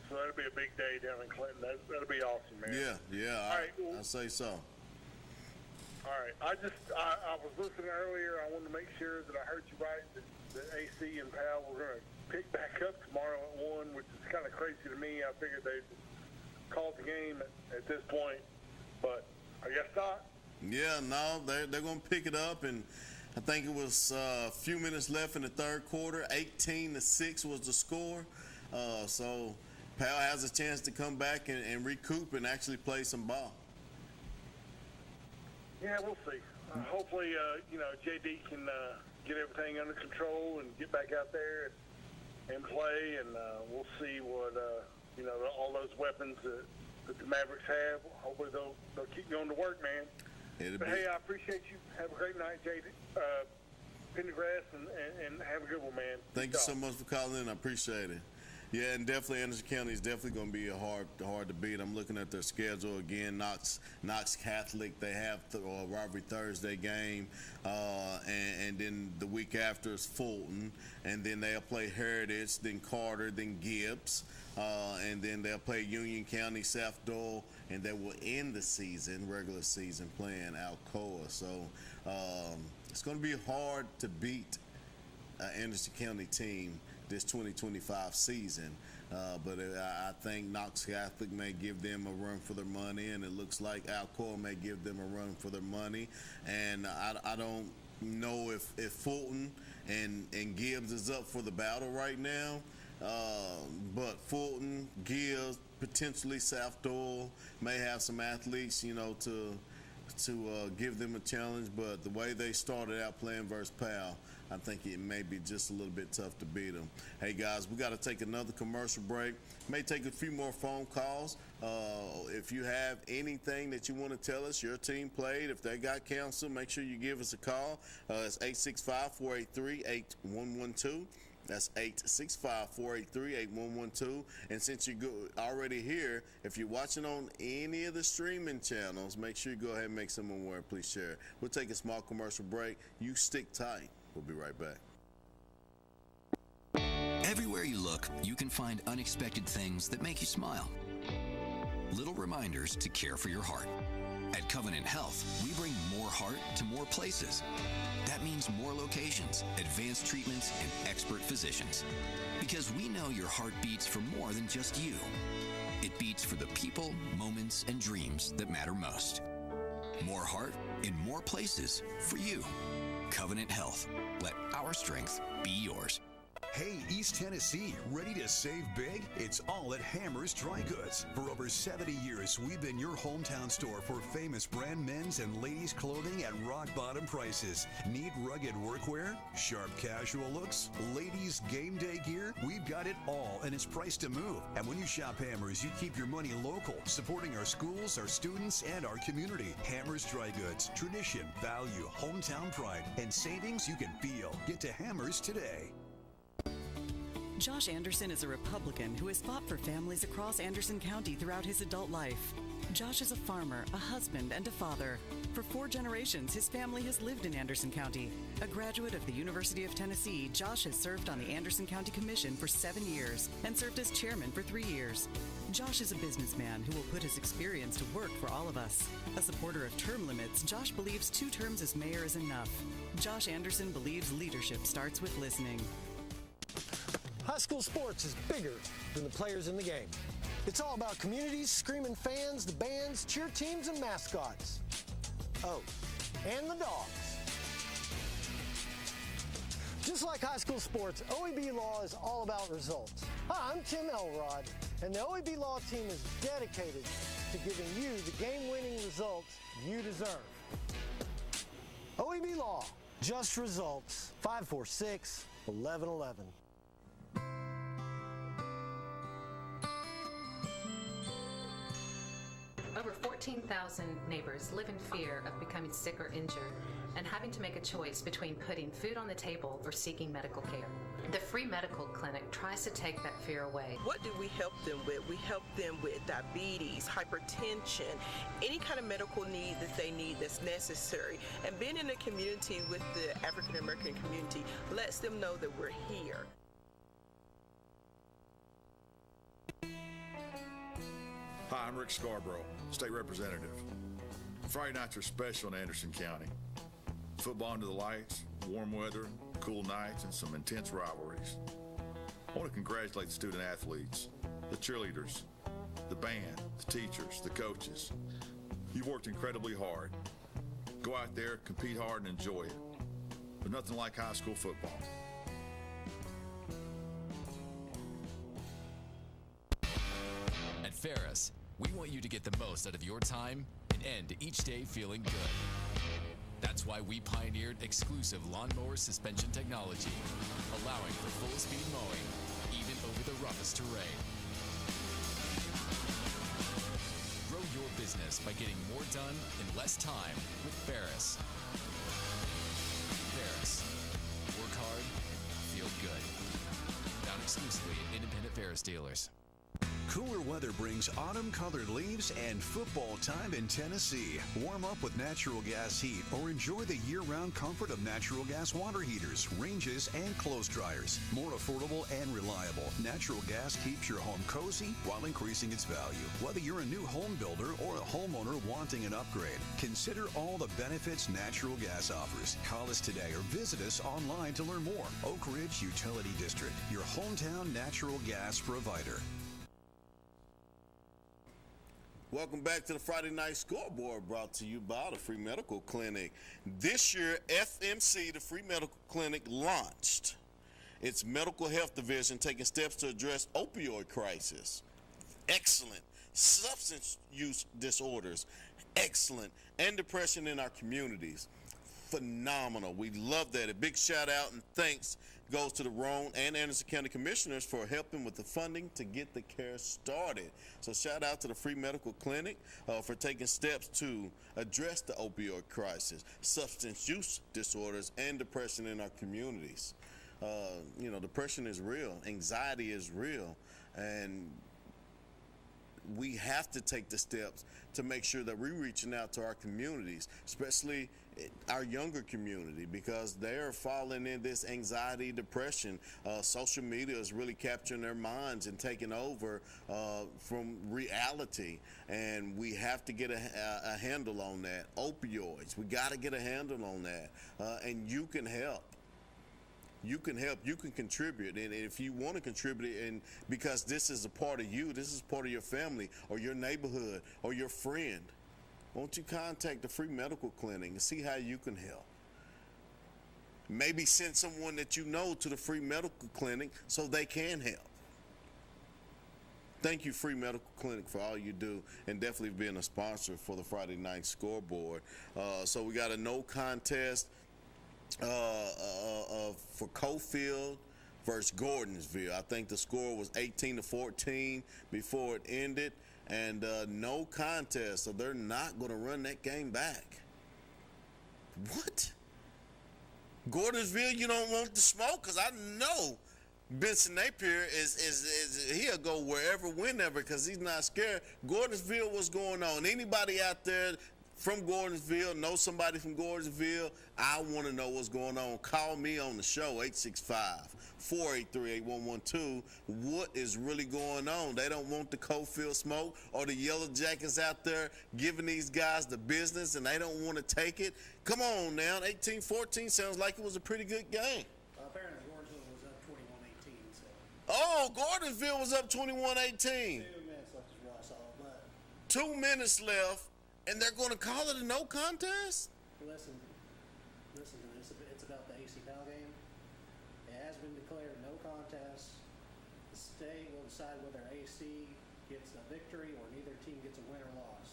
Speaker 13: So that'll be a big day down in Clinton. That'll be awesome, man.
Speaker 1: Yeah.
Speaker 13: All right,
Speaker 1: I'll say so.
Speaker 13: All right. I was listening earlier. I wanted to make sure that I heard you right. That AC and Pal were going to pick back up tomorrow at 1, which is kind of crazy to me. I figured they'd called the game at this point, but I guess not. Yeah,
Speaker 1: no, they're going to pick it up, and I think it was a few minutes left in the third quarter. 18-6 was the score. So Pal has a chance to come back and recoup and actually play some ball.
Speaker 13: Yeah, we'll see. Hopefully, JD can get everything under control and get back out there and play, and we'll see what all those weapons that the Mavericks have. Hopefully, they'll keep going to work, man. Hey, I appreciate you. Have a great night, JD. Pendergrass, and have a good one, man.
Speaker 1: Thank you so much for calling in. I appreciate it. Yeah, and definitely Anderson County is definitely going to be hard to beat. I'm looking at their schedule again. Knox Catholic, they have a rivalry Thursday game, and then the week after is Fulton, and then they'll play Heritage, then Carter, then Gibbs, and then they'll play Union County, South Dole, and they will end the regular season, playing Alcoa. So it's going to be hard to beat Anderson County team this 2025 season, but I think Knox Catholic may give them a run for their money, and it looks like Alcoa may give them a run for their money, and I don't know if Fulton and Gibbs is up for the battle right now, but Fulton, Gibbs, potentially South Dole may have some athletes, to give them a challenge, but the way they started out playing versus Pal, I think it may be just a little bit tough to beat them. Hey, guys, we got to take another commercial break. May take a few more phone calls. If you have anything that you want to tell us, your team played, if they got canceled, make sure you give us a call. It's 865-483-8112. That's 865-483-8112. And since you're already here, if you're watching on any of the streaming channels, make sure you go ahead and make someone aware. Please share. We'll take a small commercial break. You stick tight. We'll be right back.
Speaker 3: Everywhere you look, you can find unexpected things that make you smile. Little reminders to care for your heart. At Covenant Health, we bring more heart to more places. That means more locations, advanced treatments, and expert physicians. Because we know your heart beats for more than just you. It beats for the people, moments, and dreams that matter most. More heart in more places for you. Covenant Health. Let our strength be yours.
Speaker 4: Hey, East Tennessee, ready to save big? It's all at Hammer's Dry Goods. For over 70 years, we've been your hometown store for famous brand men's and ladies' clothing at rock-bottom prices. Need rugged workwear? Sharp casual looks? Ladies' game day gear? We've got it all, and it's priced to move. And when you shop Hammer's, you keep your money local, supporting our schools, our students, and our community. Hammer's Dry Goods. Tradition, value, hometown pride, and savings you can feel. Get to Hammer's today.
Speaker 5: Josh Anderson is a Republican who has fought for families across Anderson County throughout his adult life. Josh is a farmer, a husband, and a father. For 4 generations, his family has lived in Anderson County. A graduate of the University of Tennessee, Josh has served on the Anderson County Commission for 7 years and served as chairman for 3 years. Josh is a businessman who will put his experience to work for all of us. A supporter of term limits, Josh believes 2 terms as mayor is enough. Josh Anderson believes leadership starts with listening.
Speaker 6: High school sports is bigger than the players in the game. It's all about communities, screaming fans, the bands, cheer teams, and mascots. Oh, and the dogs. Just like high school sports, OEB Law is all about results. Hi, I'm Tim Elrod, and the OEB Law team is dedicated to giving you the game-winning results you deserve. OEB Law, just results, 546-1111.
Speaker 9: Over 14,000 neighbors live in fear of becoming sick or injured and having to make a choice between putting food on the table or seeking medical care. The free medical clinic tries to take that fear away.
Speaker 10: What do we help them with? We help them with diabetes, hypertension, any kind of medical need that they need that's necessary. And being in a community with the African American community lets them know that we're here.
Speaker 11: Hi, I'm Rick Scarborough, State Representative. Friday nights are special in Anderson County. Football under the lights, warm weather, cool nights, and some intense rivalries. I want to congratulate the student athletes, the cheerleaders, the band, the teachers, the coaches. You've worked incredibly hard. Go out there, compete hard, and enjoy it. But nothing like high school football.
Speaker 14: At Ferris, we want you to get the most out of your time and end each day feeling good. That's why we pioneered exclusive lawnmower suspension technology, allowing for full-speed mowing, even over the roughest terrain. Grow your business by getting more done in less time with Ferris. Ferris. Work hard, feel good. Found exclusively at independent Ferris dealers.
Speaker 4: Cooler weather brings autumn-colored leaves and football time in Tennessee. Warm up with natural gas heat or enjoy the year-round comfort of natural gas water heaters, ranges, and clothes dryers. More affordable and reliable, natural gas keeps your home cozy while increasing its value. Whether you're a new home builder or a homeowner wanting an upgrade, consider all the benefits natural gas offers. Call us today or visit us online to learn more. Oak Ridge Utility District, your hometown natural gas provider.
Speaker 1: Welcome back to the Friday Night Scoreboard, brought to you by the Free Medical Clinic. This year, FMC, the Free Medical Clinic, launched its medical health division, taking steps to address opioid crisis. Excellent. Substance use disorders. Excellent. And depression in our communities. Phenomenal. We love that. A big shout out and thanks goes to the Roane and Anderson County Commissioners for helping with the funding to get the care started. So shout out to the Free Medical Clinic for taking steps to address the opioid crisis, substance use disorders, and depression in our communities. Depression is real. Anxiety is real. And we have to take the steps to make sure that we're reaching out to our communities, especially our younger community, because they're falling in this anxiety, depression. Social media is really capturing their minds and taking over from reality, and we have to get a handle on that. Opioids, we got to get a handle on that, and you can help. You can help, you can contribute, and if you want to contribute, and because this is a part of you, this is part of your family or your neighborhood or your friend, won't you contact the Free Medical Clinic and see how you can help? maybe send someone that you know to the free medical clinic so they can help. Thank you, Free Medical Clinic, for all you do, and definitely being a sponsor for the Friday Night Scoreboard. So we got a no contest for Cofield versus Gordonsville. I think the score was 18-14 before it ended, and no contest. So they're not going to run that game back. What? Gordonsville, you don't want the smoke? Because I know Benson Napier is he'll go wherever, whenever, because he's not scared. Gordonsville, what's going on? Anybody out there from Gordonsville, know somebody from Gordonsville? I want to know what's going on. Call me on the show, 865-483-8112. What is really going on? They don't want the Cofield smoke, or the Yellow Jackets out there giving these guys the business and they don't want to take it? Come on now, 18-14 sounds like it was a pretty good game.
Speaker 2: Apparently Gordonsville was up 21-18. So.
Speaker 1: Oh, Gordonsville was up 21-18.
Speaker 2: 2 minutes left is what I saw, but
Speaker 1: 2 minutes left, and they're going to call it a no contest?
Speaker 2: listen to this. It's about the AC Pal game. It has been declared no contest. The state will decide whether AC gets a victory or neither team gets a win or loss.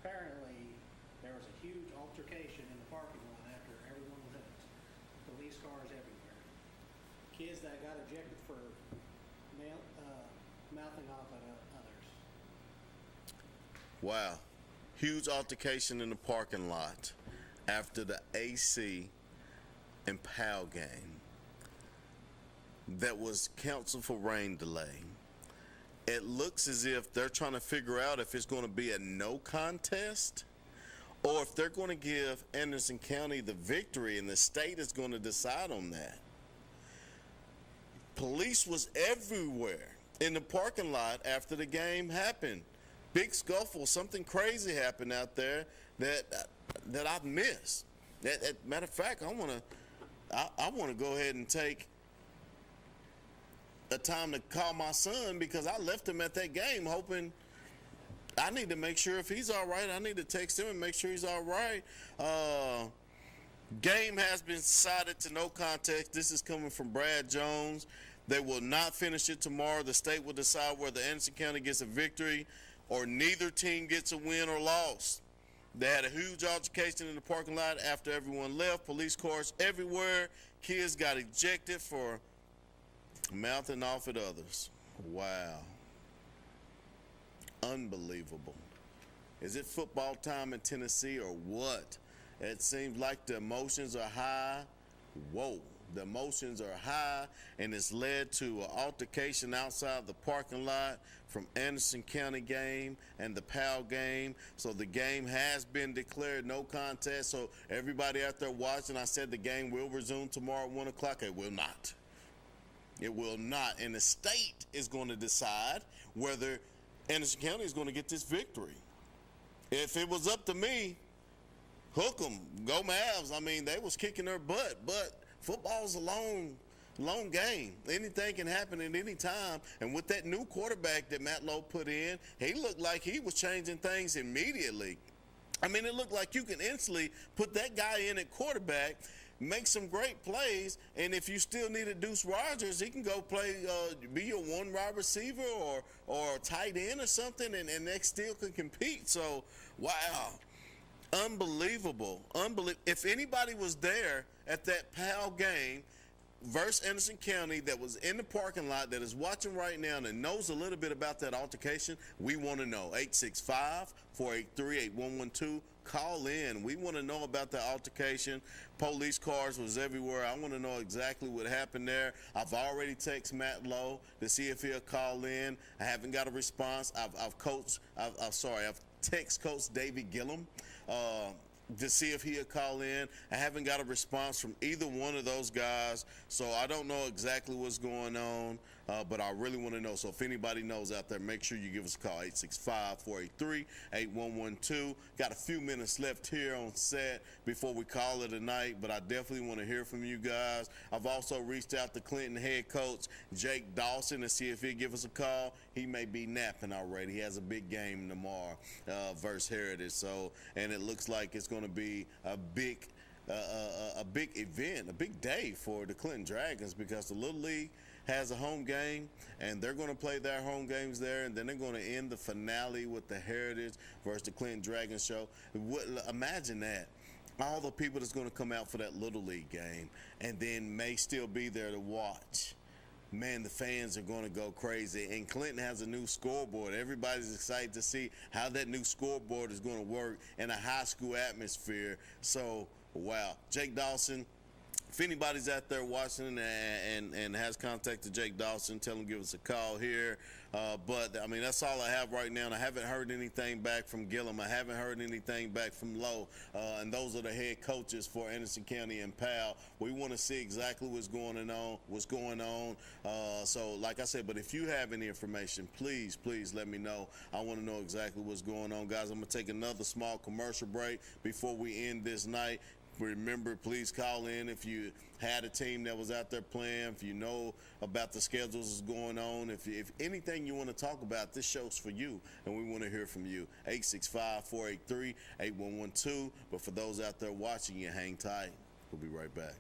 Speaker 2: Apparently, there was a huge altercation in the parking lot after everyone was hooked. Police cars everywhere. Kids that got ejected for mouthing off at others.
Speaker 1: Wow. Huge altercation in the parking lot after the AC and PAL game that was canceled for rain delay. It looks as if they're trying to figure out if it's going to be a no contest or if they're going to give Anderson County the victory, and the state is going to decide on that. Police was everywhere in the parking lot after the game happened. Big scuffle, something crazy happened out there that I've missed. Matter of fact, I want to go ahead and take a time to call my son, because I left him at that game hoping. I need to make sure if he's all right. I need to text him and make sure he's all right. Game has been decided to no contest. This is coming from Brad Jones. They will not finish it tomorrow. The state will decide whether Anderson County gets a victory or neither team gets a win or loss. They had a huge altercation in the parking lot after everyone left. Police cars everywhere. Kids got ejected for mouthing off at others. Wow. Unbelievable. Is it football time in Tennessee or what? It seems like the emotions are high. Whoa. The emotions are high, and it's led to an altercation outside the parking lot from Anderson County game and the PAL game. So the game has been declared no contest. So everybody out there watching, I said the game will resume tomorrow at 1 o'clock. It will not. It will not. And the state is going to decide whether Anderson County is going to get this victory. If it was up to me, hook them, go Mavs. I mean, they was kicking their butt, but football's a long game. Anything can happen at any time. And with that new quarterback that Matt Lowe put in, he looked like he was changing things immediately. I mean, it looked like you can instantly put that guy in at quarterback, make some great plays, and if you still need a Deuce Rogers, he can go play, be your one wide receiver or tight end or something, and they still can compete. So, wow. Unbelievable. If anybody was there at that PAL game versus Anderson County that was in the parking lot that is watching right now and knows a little bit about that altercation, we want to know. 865-483-8112. Call in. We want to know about the altercation. Police cars was everywhere. I want to know exactly what happened there. I've already texted Matt Lowe to see if he'll call in. I haven't got a response. I've text Coach Davey Gillum to see if he'll call in. I haven't got a response from either one of those guys, so I don't know exactly what's going on, but I really want to know. So if anybody knows out there, make sure you give us a call, 865-483-8112. Got a few minutes left here on set before we call it a night, but I definitely want to hear from you guys. I've also reached out to Clinton head coach Jake Dawson to see if he'll give us a call. He may be napping already. He has a big game tomorrow versus Heritage, and it looks like it's going to be a big a big event, a big day for the Clinton Dragons, because the Little League has a home game, and they're going to play their home games there, and then they're going to end the finale with the Heritage versus the Clinton Dragons show. Imagine that. All the people that's going to come out for that Little League game and then may still be there to watch. Man, the fans are going to go crazy. And Clinton has a new scoreboard. Everybody's excited to see how that new scoreboard is going to work in a high school atmosphere. So, wow. Jake Dawson, if anybody's out there watching and has contacted Jake Dawson, tell him give us a call here. But, I mean, that's all I have right now. And I haven't heard anything back from Gillum. I haven't heard anything back from Lowe. And those are the head coaches for Anderson County and Powell. We want to see exactly what's going on. So, like I said, but if you have any information, please let me know. I want to know exactly what's going on. Guys, I'm going to take another small commercial break before we end this night. Remember, please call in if you had a team that was out there playing, if you know about the schedules that's going on, if anything you want to talk about, this show's for you, and we want to hear from you. 865-483-8112. But for those out there watching, you hang tight. We'll be right back.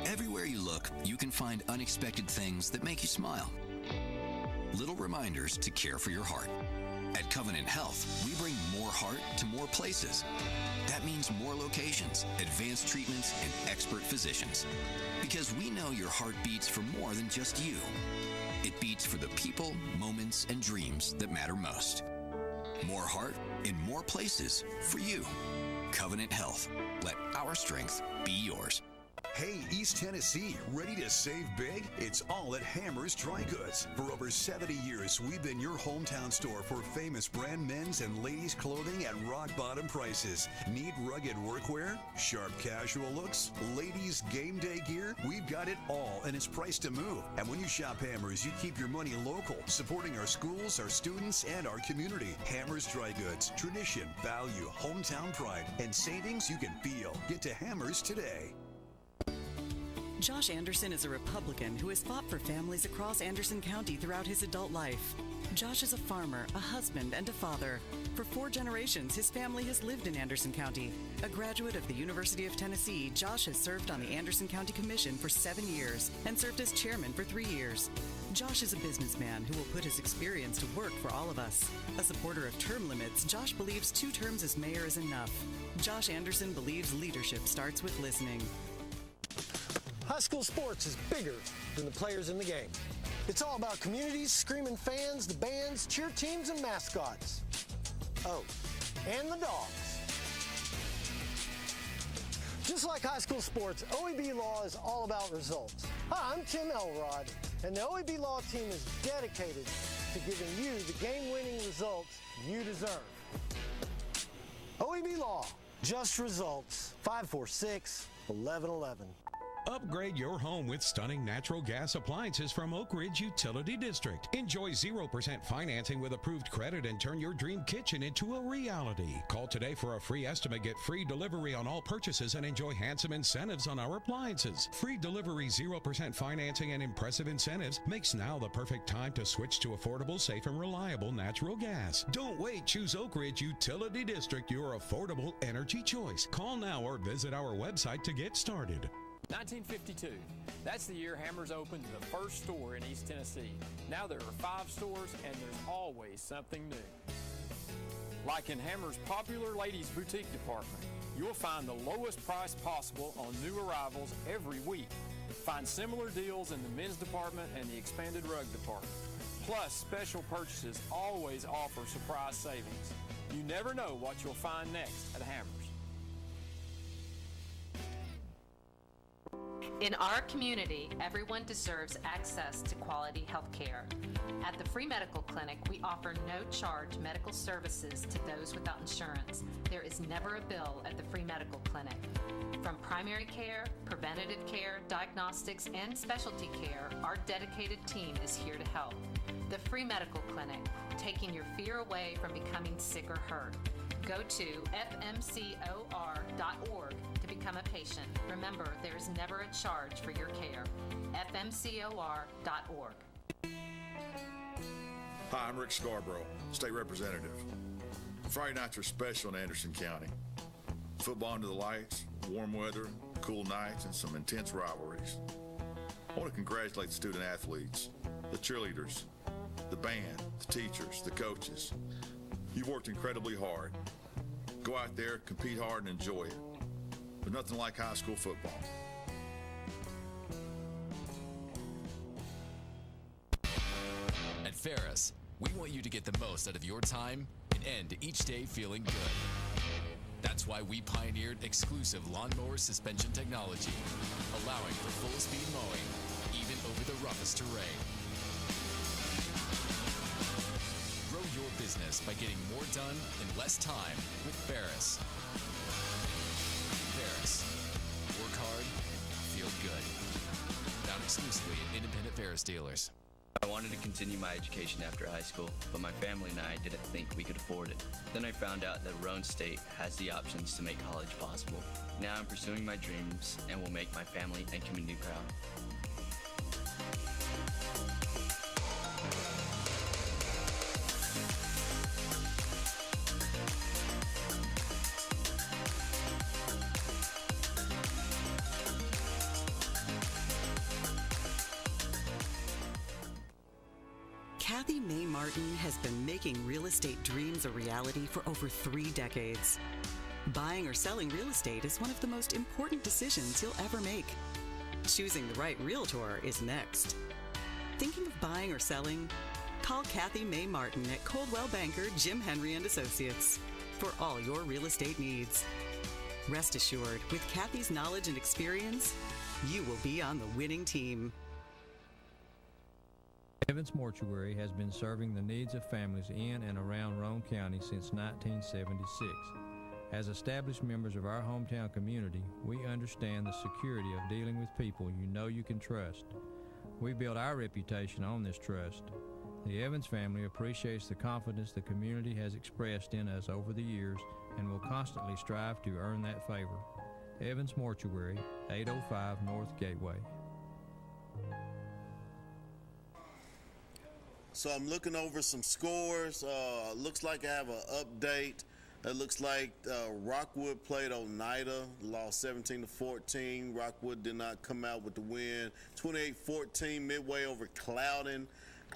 Speaker 3: Everywhere you look, you can find unexpected things that make you smile. Little reminders to care for your heart. At Covenant Health, we bring more heart to more places. That means more locations, advanced treatments, and expert physicians. Because we know your heart beats for more than just you. It beats for the people, moments, and dreams that matter most. More heart in more places for you. Covenant Health. Let our strength be yours.
Speaker 4: Hey, East Tennessee, ready to save big? It's all at Hammer's Dry Goods. For over 70 years, we've been your hometown store for famous brand men's and ladies' clothing at rock-bottom prices. Need rugged workwear? Sharp casual looks? Ladies' game day gear? We've got it all, and it's priced to move. And when you shop Hammer's, you keep your money local, supporting our schools, our students, and our community. Hammer's Dry Goods. Tradition, value, hometown pride, and savings you can feel. Get to Hammer's today.
Speaker 5: Josh Anderson is a Republican who has fought for families across Anderson County throughout his adult life. Josh is a farmer, a husband, and a father. For 4 generations, his family has lived in Anderson County. A graduate of the University of Tennessee, Josh has served on the Anderson County Commission for 7 years and served as chairman for 3 years. Josh is a businessman who will put his experience to work for all of us. A supporter of term limits, Josh believes 2 terms as mayor is enough. Josh Anderson believes leadership starts with listening.
Speaker 6: High school sports is bigger than the players in the game. It's all about communities, screaming fans, the bands, cheer teams, and mascots. Oh, and the dogs. Just like high school sports, OEB Law is all about results. Hi, I'm Tim Elrod, and the OEB Law team is dedicated to giving you the game-winning results you deserve. OEB Law, just results, 546-1111.
Speaker 7: Upgrade your home with stunning natural gas appliances from Oak Ridge Utility District. Enjoy 0% financing with approved credit and turn your dream kitchen into a reality. Call today for a free estimate, get free delivery on all purchases, and enjoy handsome incentives on our appliances. Free delivery, 0% financing, and impressive incentives makes now the perfect time to switch to affordable, safe, and reliable natural gas. Don't wait. Choose Oak Ridge Utility District, your affordable energy choice. Call now or visit our website to get started.
Speaker 8: 1952. That's the year Hammers opened the first store in East Tennessee. Now there are 5 stores, and there's always something new. Like in Hammers' popular ladies' boutique department, you'll find the lowest price possible on new arrivals every week. Find similar deals in the men's department and the expanded rug department. Plus, special purchases always offer surprise savings. You never know what you'll find next at Hammers.
Speaker 9: In our community, everyone deserves access to quality health care. At the Free Medical Clinic, we offer no-charge medical services to those without insurance. There is never a bill at the Free Medical Clinic. From primary care, preventative care, diagnostics, and specialty care, our dedicated team is here to help. The Free Medical Clinic, taking your fear away from becoming sick or hurt. Go to fmcor.org to become a patient. Remember, there is never a charge for your care. fmcor.org.
Speaker 11: Hi, I'm Rick Scarborough, State Representative. Friday nights are special in Anderson County. Football under the lights, warm weather, cool nights, and some intense rivalries. I want to congratulate the student athletes, the cheerleaders, the band, the teachers, the coaches. You've worked incredibly hard. Go out there, compete hard, and enjoy it. There's nothing like high school football.
Speaker 14: At Ferris, we want you to get the most out of your time and end each day feeling good. That's why we pioneered exclusive lawnmower suspension technology, allowing for full-speed mowing, even over the roughest terrain. Grow your business by getting more done in less time with Ferris. Ferris. Work hard, feel good. Found exclusively at independent Ferris dealers.
Speaker 15: I wanted to continue my education after high school, but my family and I didn't think we could afford it. Then I found out that Roane State has the options to make college possible. Now I'm pursuing my dreams and will make my family and community proud.
Speaker 5: Kathy Mae Martin has been making real estate dreams a reality for over 3 decades. Buying or selling real estate is one of the most important decisions you'll ever make. Choosing the right realtor is next. Thinking of buying or selling? Call Kathy Mae Martin at Coldwell Banker Jim Henry & Associates for all your real estate needs. Rest assured, with Kathy's knowledge and experience, you will be on the winning team.
Speaker 16: Evans Mortuary has been serving the needs of families in and around Roane County since 1976. As established members of our hometown community, we understand the security of dealing with people you know you can trust. We built our reputation on this trust. The Evans family appreciates the confidence the community has expressed in us over the years and will constantly strive to earn that favor. Evans Mortuary, 805 North Gateway.
Speaker 1: So I'm looking over some scores. Looks like I have an update. It looks like Rockwood played Oneida, lost 17-14. Rockwood did not come out with the win. 28-14 Midway over Cloudland.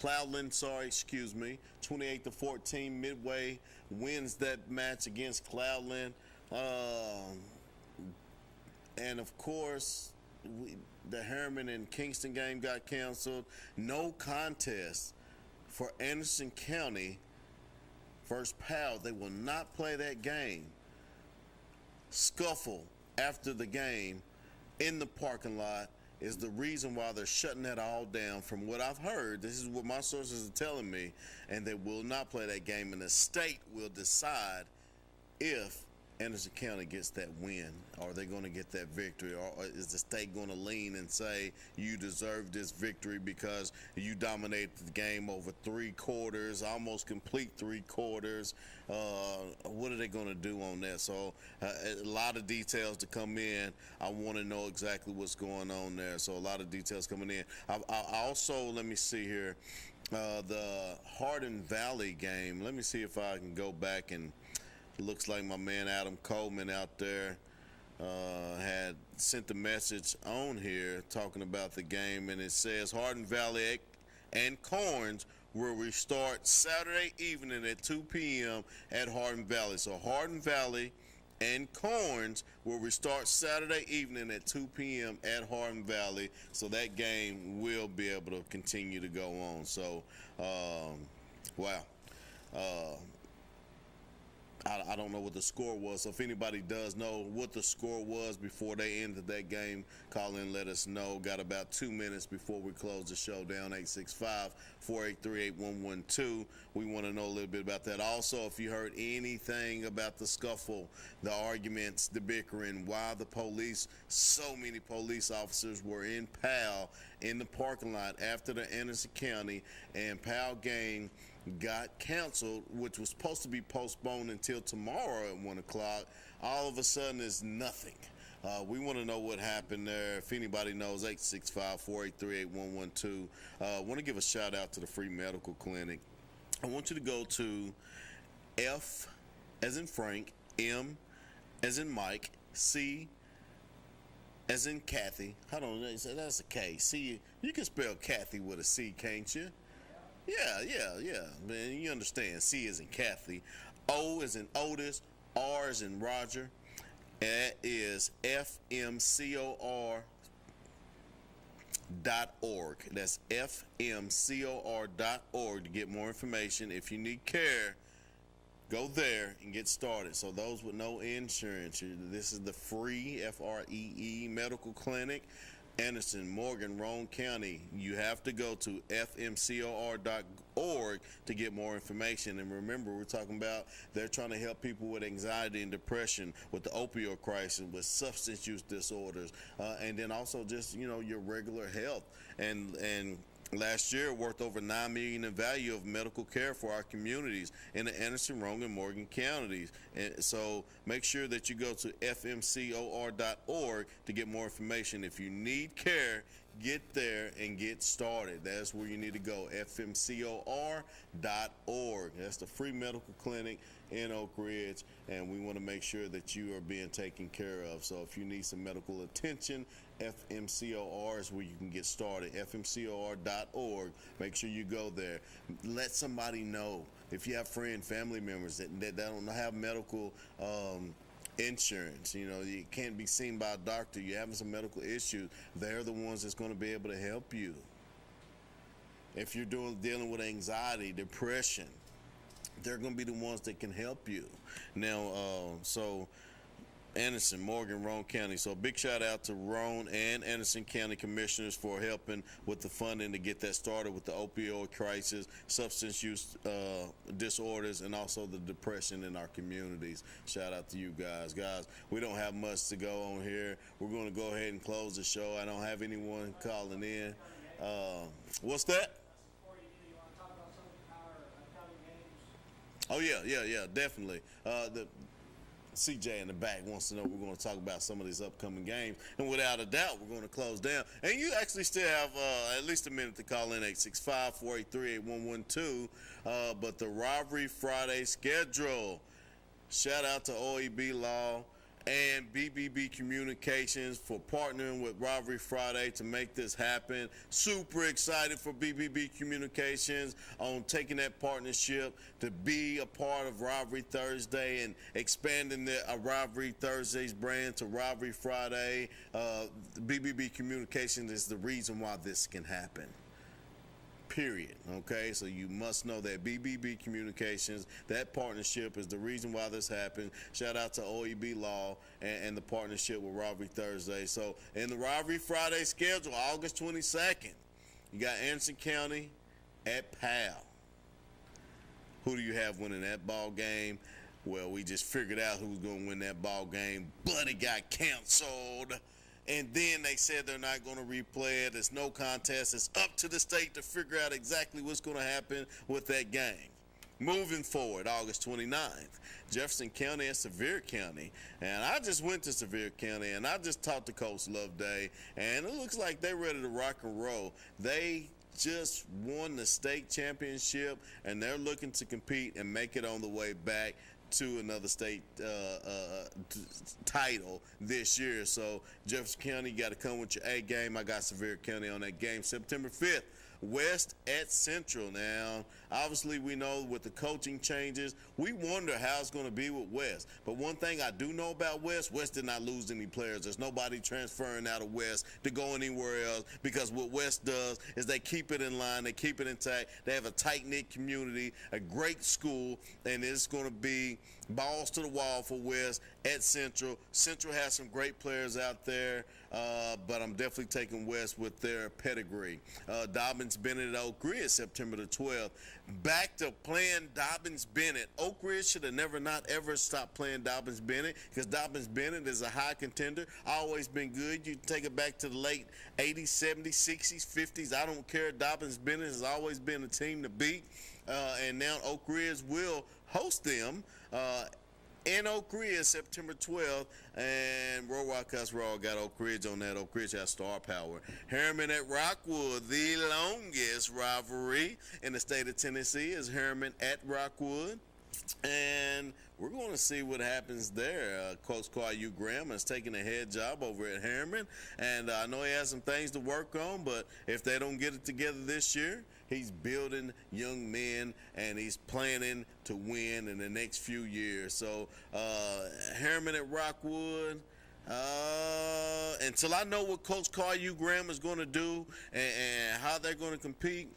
Speaker 1: 28-14 Midway wins that match against Cloudland. And of course, the Harriman and Kingston game got canceled. No contest for Anderson County versus Powell. They will not play that game. Scuffle after the game in the parking lot is the reason why they're shutting that all down. From what I've heard, this is what my sources are telling me, and they will not play that game, and the state will decide if Anderson County gets that win. Are they going to get that victory, or is the state going to lean and say you deserve this victory because you dominated the game over 3 quarters, almost complete 3 quarters? What are they going to do on that? So a lot of details to come in. I want to know exactly what's going on there. So a lot of details coming in. I also, let me see here, the Hardin Valley game. Let me see if I can go back and looks like my man Adam Coleman out there had sent the message on here talking about the game, and it says Hardin Valley and Corns will restart Saturday evening at 2 p.m. at Hardin Valley. So Hardin Valley and Corns will restart Saturday evening at 2 p.m. at Hardin Valley. So that game will be able to continue to go on. So, wow. I don't know what the score was, so if anybody does know what the score was before they ended that game, call in, let us know. Got about 2 minutes before we close the show down, 865-483-8112. We want to know a little bit about that. Also, if you heard anything about the scuffle, the arguments, the bickering, why the police, so many police officers were in Powell in the parking lot after the Anderson County and Powell game got canceled, which was supposed to be postponed until tomorrow at 1 o'clock. All of a sudden, there's nothing. We want to know what happened there. If anybody knows, 865-483-8112. I want to give a shout out to the free medical clinic. I want you to go to F as in Frank, M as in Mike, C as in Kathy. Hold on, that's a K. C, you can spell Kathy with a C, can't you? Yeah. Man, you understand. C as in Kathy. O as in Otis. R as in Roger. That is FMCOR.org. That's FMCOR.org to get more information. If you need care, go there and get started. So those with no insurance, this is the free FREE medical clinic. Anderson, Morgan, Roane County. You have to go to fmcor.org to get more information. And remember, we're talking about they're trying to help people with anxiety and depression, with the opioid crisis, with substance use disorders, and then also just, your regular health. And last year, worth over $9 million in value of medical care for our communities in the Anderson, Roane, and Morgan counties. And so make sure that you go to fmcor.org to get more information. If you need care, get there and get started. That's where you need to go, fmcor.org. That's the free medical clinic in Oak Ridge, and we want to make sure that you are being taken care of. So if you need some medical attention, FMCOR is where you can get started, fmcor.org. Make sure you go there. Let somebody know. If you have family members that don't have medical insurance, you can't be seen by a doctor, you're having some medical issues, they're the ones that's going to be able to help you. If you're dealing with anxiety, depression, they're going to be the ones that can help you. Now, so Anderson, Morgan, Roane County. So a big shout out to Roane and Anderson County commissioners for helping with the funding to get that started with the opioid crisis, substance use disorders, and also the depression in our communities. Shout out to you guys. Guys, we don't have much to go on here. We're going to go ahead and close the show. I don't have anyone calling in. What's that? Oh, yeah, definitely. The CJ in the back wants to know we're going to talk about some of these upcoming games. And without a doubt, we're going to close down. And you actually still have at least a minute to call in, 865-483-8112. But the Rivalry Friday schedule. Shout out to OEB Law and BBB Communications for partnering with Rivalry Friday to make this happen. Super excited for BBB Communications on taking that partnership to be a part of Rivalry Thursday and expanding the Rivalry Thursdays brand to Rivalry Friday. BBB Communications is the reason why this can happen. Period. Okay, so you must know that BBB Communications, that partnership is the reason why this happened. Shout out to OEB Law and the partnership with Rivalry Thursday. So in the Rivalry Friday schedule, August 22nd, you got Anderson County at Powell. Who do you have winning that ball game? Well, we just figured out who's going to win that ball game, but it got canceled. And then they said they're not going to replay it. It's no contest. It's up to the state to figure out exactly what's going to happen with that game. Moving forward, August 29th, Jefferson County and Sevier County. And I just went to Sevier County, and I just talked to Coach Loveday, and it looks like they're ready to rock and roll. They just won the state championship, and they're looking to compete and make it on the way back to another state title this year. So Jefferson County, you got to come with your A game. I got Sevier County on that game. September 5th, West at Central. Now, obviously, we know with the coaching changes, we wonder how it's going to be with West. But one thing I do know about West did not lose any players. There's nobody transferring out of West to go anywhere else, because what West does is they keep it in line, they keep it intact. They have a tight-knit community, a great school, and it's going to be balls to the wall for West at Central. Central has some great players out there, but I'm definitely taking West with their pedigree. Dobbins-Bennett at Oak Ridge, September the 12th. Back to playing Dobbins-Bennett. Oak Ridge should have never not ever stopped playing Dobbins-Bennett, because Dobbins-Bennett is a high contender. Always been good. You take it back to the late 80s, 70s, 60s, 50s. I don't care. Dobbins-Bennett has always been a team to beat. And now Oak Ridge will host them in Oak Ridge, September 12th, and Roll Rock Us Raw got Oak Ridge on that. Oak Ridge has star power. Harriman at Rockwood, the longest rivalry in the state of Tennessee is Harriman at Rockwood. And we're going to see what happens there. Coach Caillou Graham has taken a head job over at Harriman, and I know he has some things to work on, but if they don't get it together this year, he's building young men, and he's planning to win in the next few years. So Harriman at Rockwood, until I know what Coach Caillou Graham is going to do and how they're going to compete,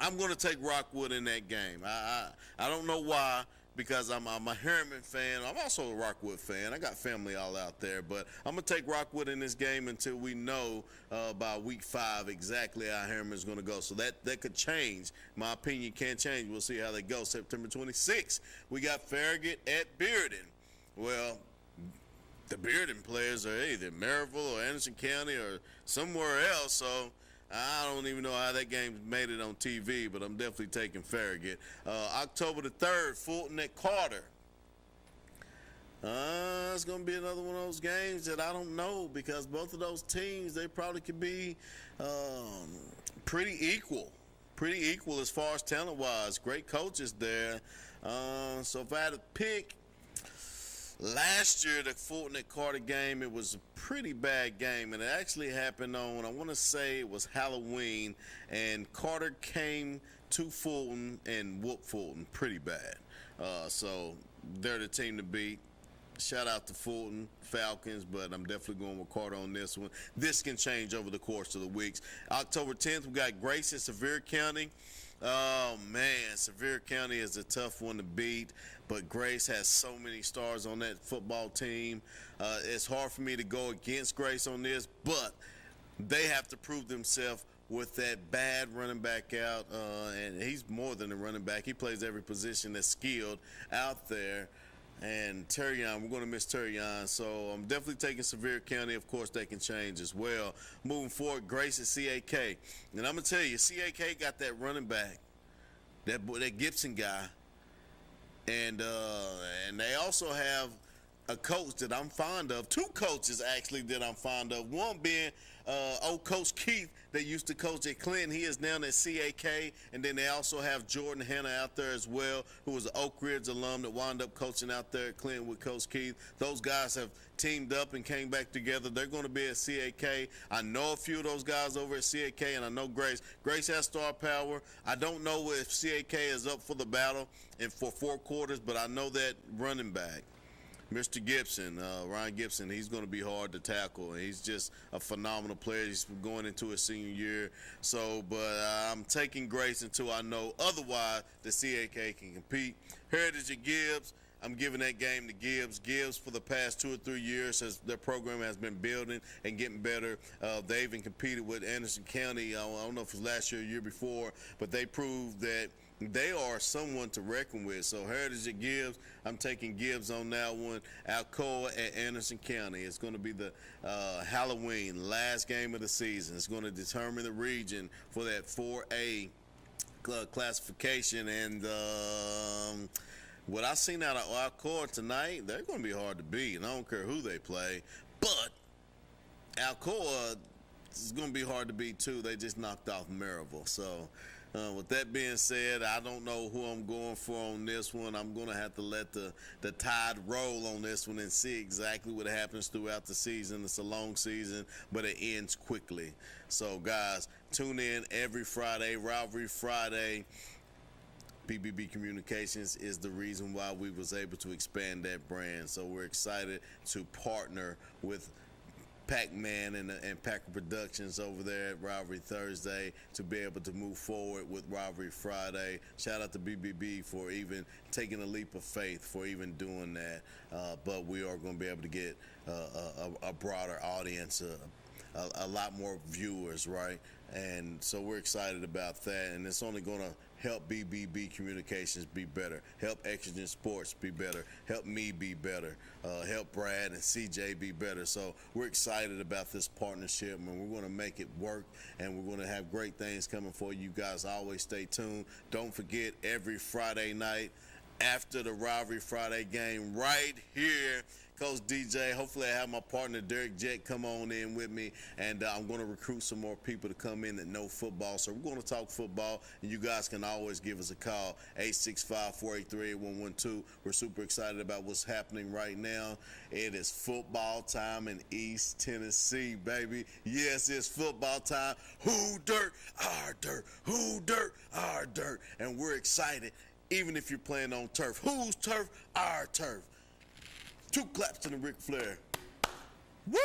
Speaker 1: I'm going to take Rockwood in that game. I don't know why, because I'm a Harriman fan. I'm also a Rockwood fan. I got family all out there, but I'm going to take Rockwood in this game until we know by week 5 exactly how Harriman's going to go. So that could change. My opinion can change. We'll see how they go. September 26th, we got Farragut at Bearden. Well, the Bearden players are either Maryville or Anderson County or somewhere else, so I don't even know how that game made it on TV, but I'm definitely taking Farragut. October the 3rd, Fulton at Carter. It's going to be another one of those games that I don't know, because both of those teams, they probably could be pretty equal as far as talent-wise. Great coaches there. So if I had to pick, last year, the Fulton at Carter game, it was a pretty bad game, and it actually happened on, I want to say it was Halloween, and Carter came to Fulton and whooped Fulton pretty bad. So they're the team to beat. Shout out to Fulton Falcons, but I'm definitely going with Carter on this one. This can change over the course of the weeks. October 10th, we got Grace at Sevier County. Oh, man, Sevier County is a tough one to beat, but Grace has so many stars on that football team. It's hard for me to go against Grace on this, but they have to prove themselves with that bad running back out, and he's more than a running back. He plays every position that's skilled out there. And Terrion, we're going to miss Terrion, so I'm definitely taking Sevier County. Of course, they can change as well. Moving forward, Grace at CAK. And I'm going to tell you, CAK got that running back, that Gibson guy. And they also have a coach that I'm fond of. 2 coaches, actually, that I'm fond of. One being old Coach Keith that used to coach at Clinton. He is now at CAK. And then they also have Jordan Hanna out there as well, who was an Oak Ridge alum that wound up coaching out there at Clinton with Coach Keith. Those guys have teamed up and came back together. They're going to be at CAK. I know a few of those guys over at CAK, and I know Grace. Grace has star power. I don't know if CAK is up for the battle and for 4 quarters, but I know that running back, Mr. Gibson, Ryan Gibson, he's going to be hard to tackle. He's just a phenomenal player. He's going into his senior year. So, but I'm taking Grace until I know otherwise the CAK can compete. Heritage at Gibbs, I'm giving that game to Gibbs. Gibbs, for the past 2 or 3 years, their program has been building and getting better. They even competed with Anderson County, I don't know if it was last year or year before, but they proved that they are someone to reckon with. So Heritage at Gibbs, I'm taking Gibbs on that one. Alcoa at Anderson County. It's going to be the Halloween last game of the season. It's going to determine the region for that 4A classification. And what I've seen out of Alcoa tonight, they're going to be hard to beat. And I don't care who they play. But Alcoa is going to be hard to beat too. They just knocked off Maryville. So with that being said, I don't know who I'm going for on this one. I'm going to have to let the tide roll on this one and see exactly what happens throughout the season. It's a long season, but it ends quickly. So, guys, tune in every Friday, Rivalry Friday. BBB Communications is the reason why we was able to expand that brand. So we're excited to partner with Pac-Man and Packer Productions over there at Rivalry Thursday to be able to move forward with Rivalry Friday. Shout out to BBB for even taking a leap of faith for even doing that. But we are going to be able to get a broader audience, a lot more viewers, right? And so we're excited about that, and it's only going to help BBB Communications be better, help Exigent Sports be better, help me be better, help Brad and CJ be better. So we're excited about this partnership, and we're going to make it work, and we're going to have great things coming for you guys. Always stay tuned. Don't forget, every Friday night after the Rivalry Friday game, right here Coach DJ. Hopefully I have my partner Derek Jett come on in with me, and I'm going to recruit some more people to come in that know football. So we're going to talk football, and you guys can always give us a call, 865-483-8112. We're super excited about what's happening right now. It is football time in East Tennessee, baby. Yes, it's football time. Who dirt? Our dirt. Who dirt? Our dirt. And we're excited, even if you're playing on turf. Whose turf? Our turf. 2 claps to the Ric Flair. Woo!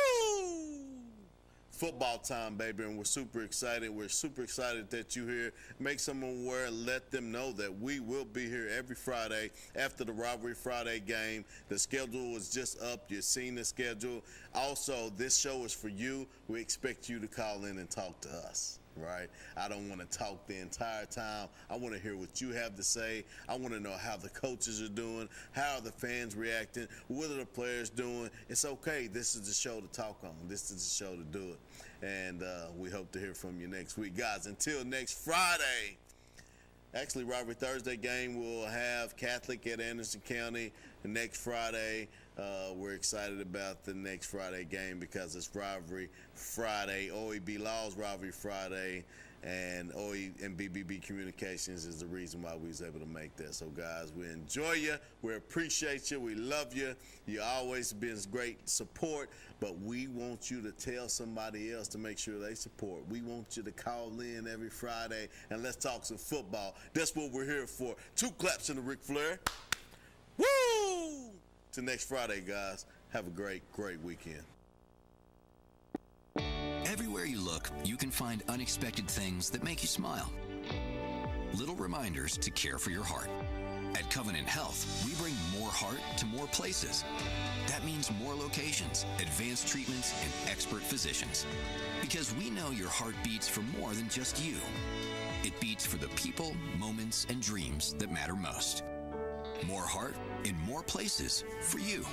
Speaker 1: Football time, baby, and we're super excited. We're super excited that you're here. Make someone aware, let them know that we will be here every Friday after the Rivalry Friday game. The schedule is just up. You've seen the schedule. Also, this show is for you. We expect you to call in and talk to us. Right? I don't want to talk the entire time. I want to hear what you have to say. I want to know how the coaches are doing, how are the fans reacting, what are the players doing. It's okay. This is the show to talk on. This is the show to do it. And we hope to hear from you next week. Guys, until next Friday, actually, Rivalry Thursday game, we'll have Catholic at Anderson County next Friday. We're excited about the next Friday game because it's Rivalry Friday. OEB Laws Rivalry Friday, and OE and BBB Communications is the reason why we was able to make that. So, guys, we enjoy you. We appreciate you. We love you. You always been great support, but we want you to tell somebody else to make sure they support. We want you to call in every Friday, and let's talk some football. That's what we're here for. 2 claps in the Ric Flair. Woo! Till next Friday, guys. Have a great, great weekend.
Speaker 3: Everywhere you look, you can find unexpected things that make you smile. Little reminders to care for your heart. At Covenant Health, we bring more heart to more places. That means more locations, advanced treatments, and expert physicians. Because we know your heart beats for more than just you. It beats for the people, moments, and dreams that matter most. More heart in more places for you.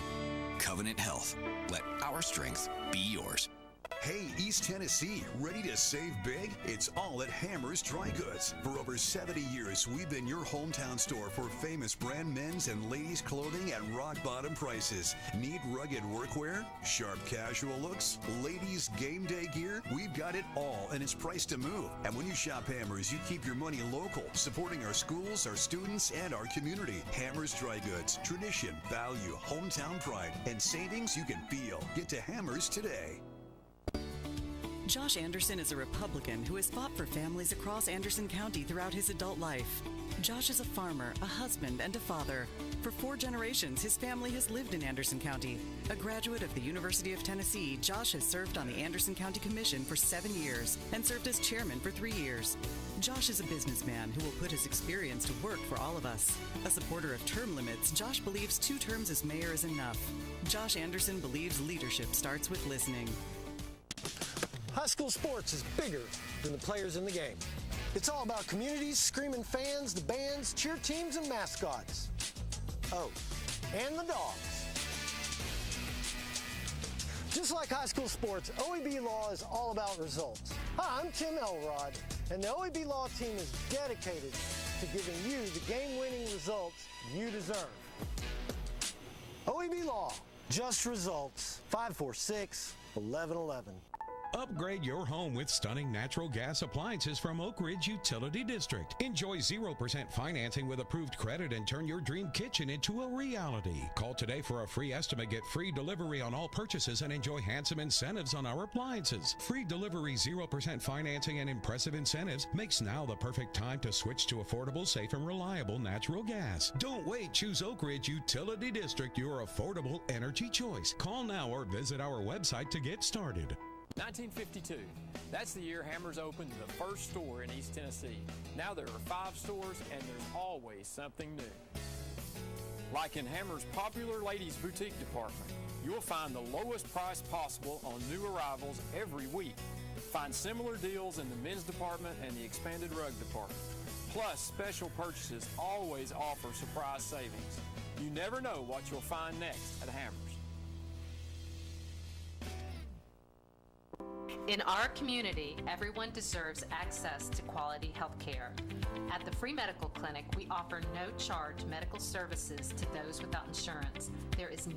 Speaker 3: Covenant Health. Let our strength be yours.
Speaker 4: Hey, East Tennessee, ready to save big? It's all at Hammer's Dry Goods. For over 70 years, we've been your hometown store for famous brand men's and ladies' clothing at rock-bottom prices. Need rugged workwear? Sharp casual looks? Ladies' game day gear? We've got it all, and it's priced to move. And when you shop Hammer's, you keep your money local, supporting our schools, our students, and our community. Hammer's Dry Goods. Tradition, value, hometown pride, and savings you can feel. Get to Hammer's today.
Speaker 5: Josh Anderson is a Republican who has fought for families across Anderson County throughout his adult life. Josh is a farmer, a husband, and a father. For 4 generations, his family has lived in Anderson County. A graduate of the University of Tennessee, Josh has served on the Anderson County Commission for 7 years and served as chairman for 3 years. Josh is a businessman who will put his experience to work for all of us. A supporter of term limits, Josh believes 2 terms as mayor is enough. Josh Anderson believes leadership starts with listening.
Speaker 6: High school sports is bigger than the players in the game. It's all about communities, screaming fans, the bands, cheer teams, and mascots. Oh, and the dogs. Just like high school sports, OEB Law is all about results. Hi, I'm Tim Elrod, and the OEB Law team is dedicated to giving you the game-winning results you deserve. OEB Law, just results, 546-1111.
Speaker 7: Upgrade your home with stunning natural gas appliances from Oak Ridge Utility District. Enjoy 0% financing with approved credit and turn your dream kitchen into a reality. Call today for a free estimate, get free delivery on all purchases, and enjoy handsome incentives on our appliances. Free delivery, 0% financing, and impressive incentives makes now the perfect time to switch to affordable, safe, and reliable natural gas. Don't wait. Choose Oak Ridge Utility District, your affordable energy choice. Call now or visit our website to get started.
Speaker 8: 1952. That's the year Hammers opened the first store in East Tennessee. Now there are 5 stores, and there's always something new. Like in Hammers' popular ladies' boutique department, you'll find the lowest price possible on new arrivals every week. Find similar deals in the men's department and the expanded rug department. Plus, special purchases always offer surprise savings. You never know what you'll find next at Hammers.
Speaker 9: In our community, everyone deserves access to quality health care. At the Free Medical Clinic, we offer no-charge medical services to those without insurance. There is no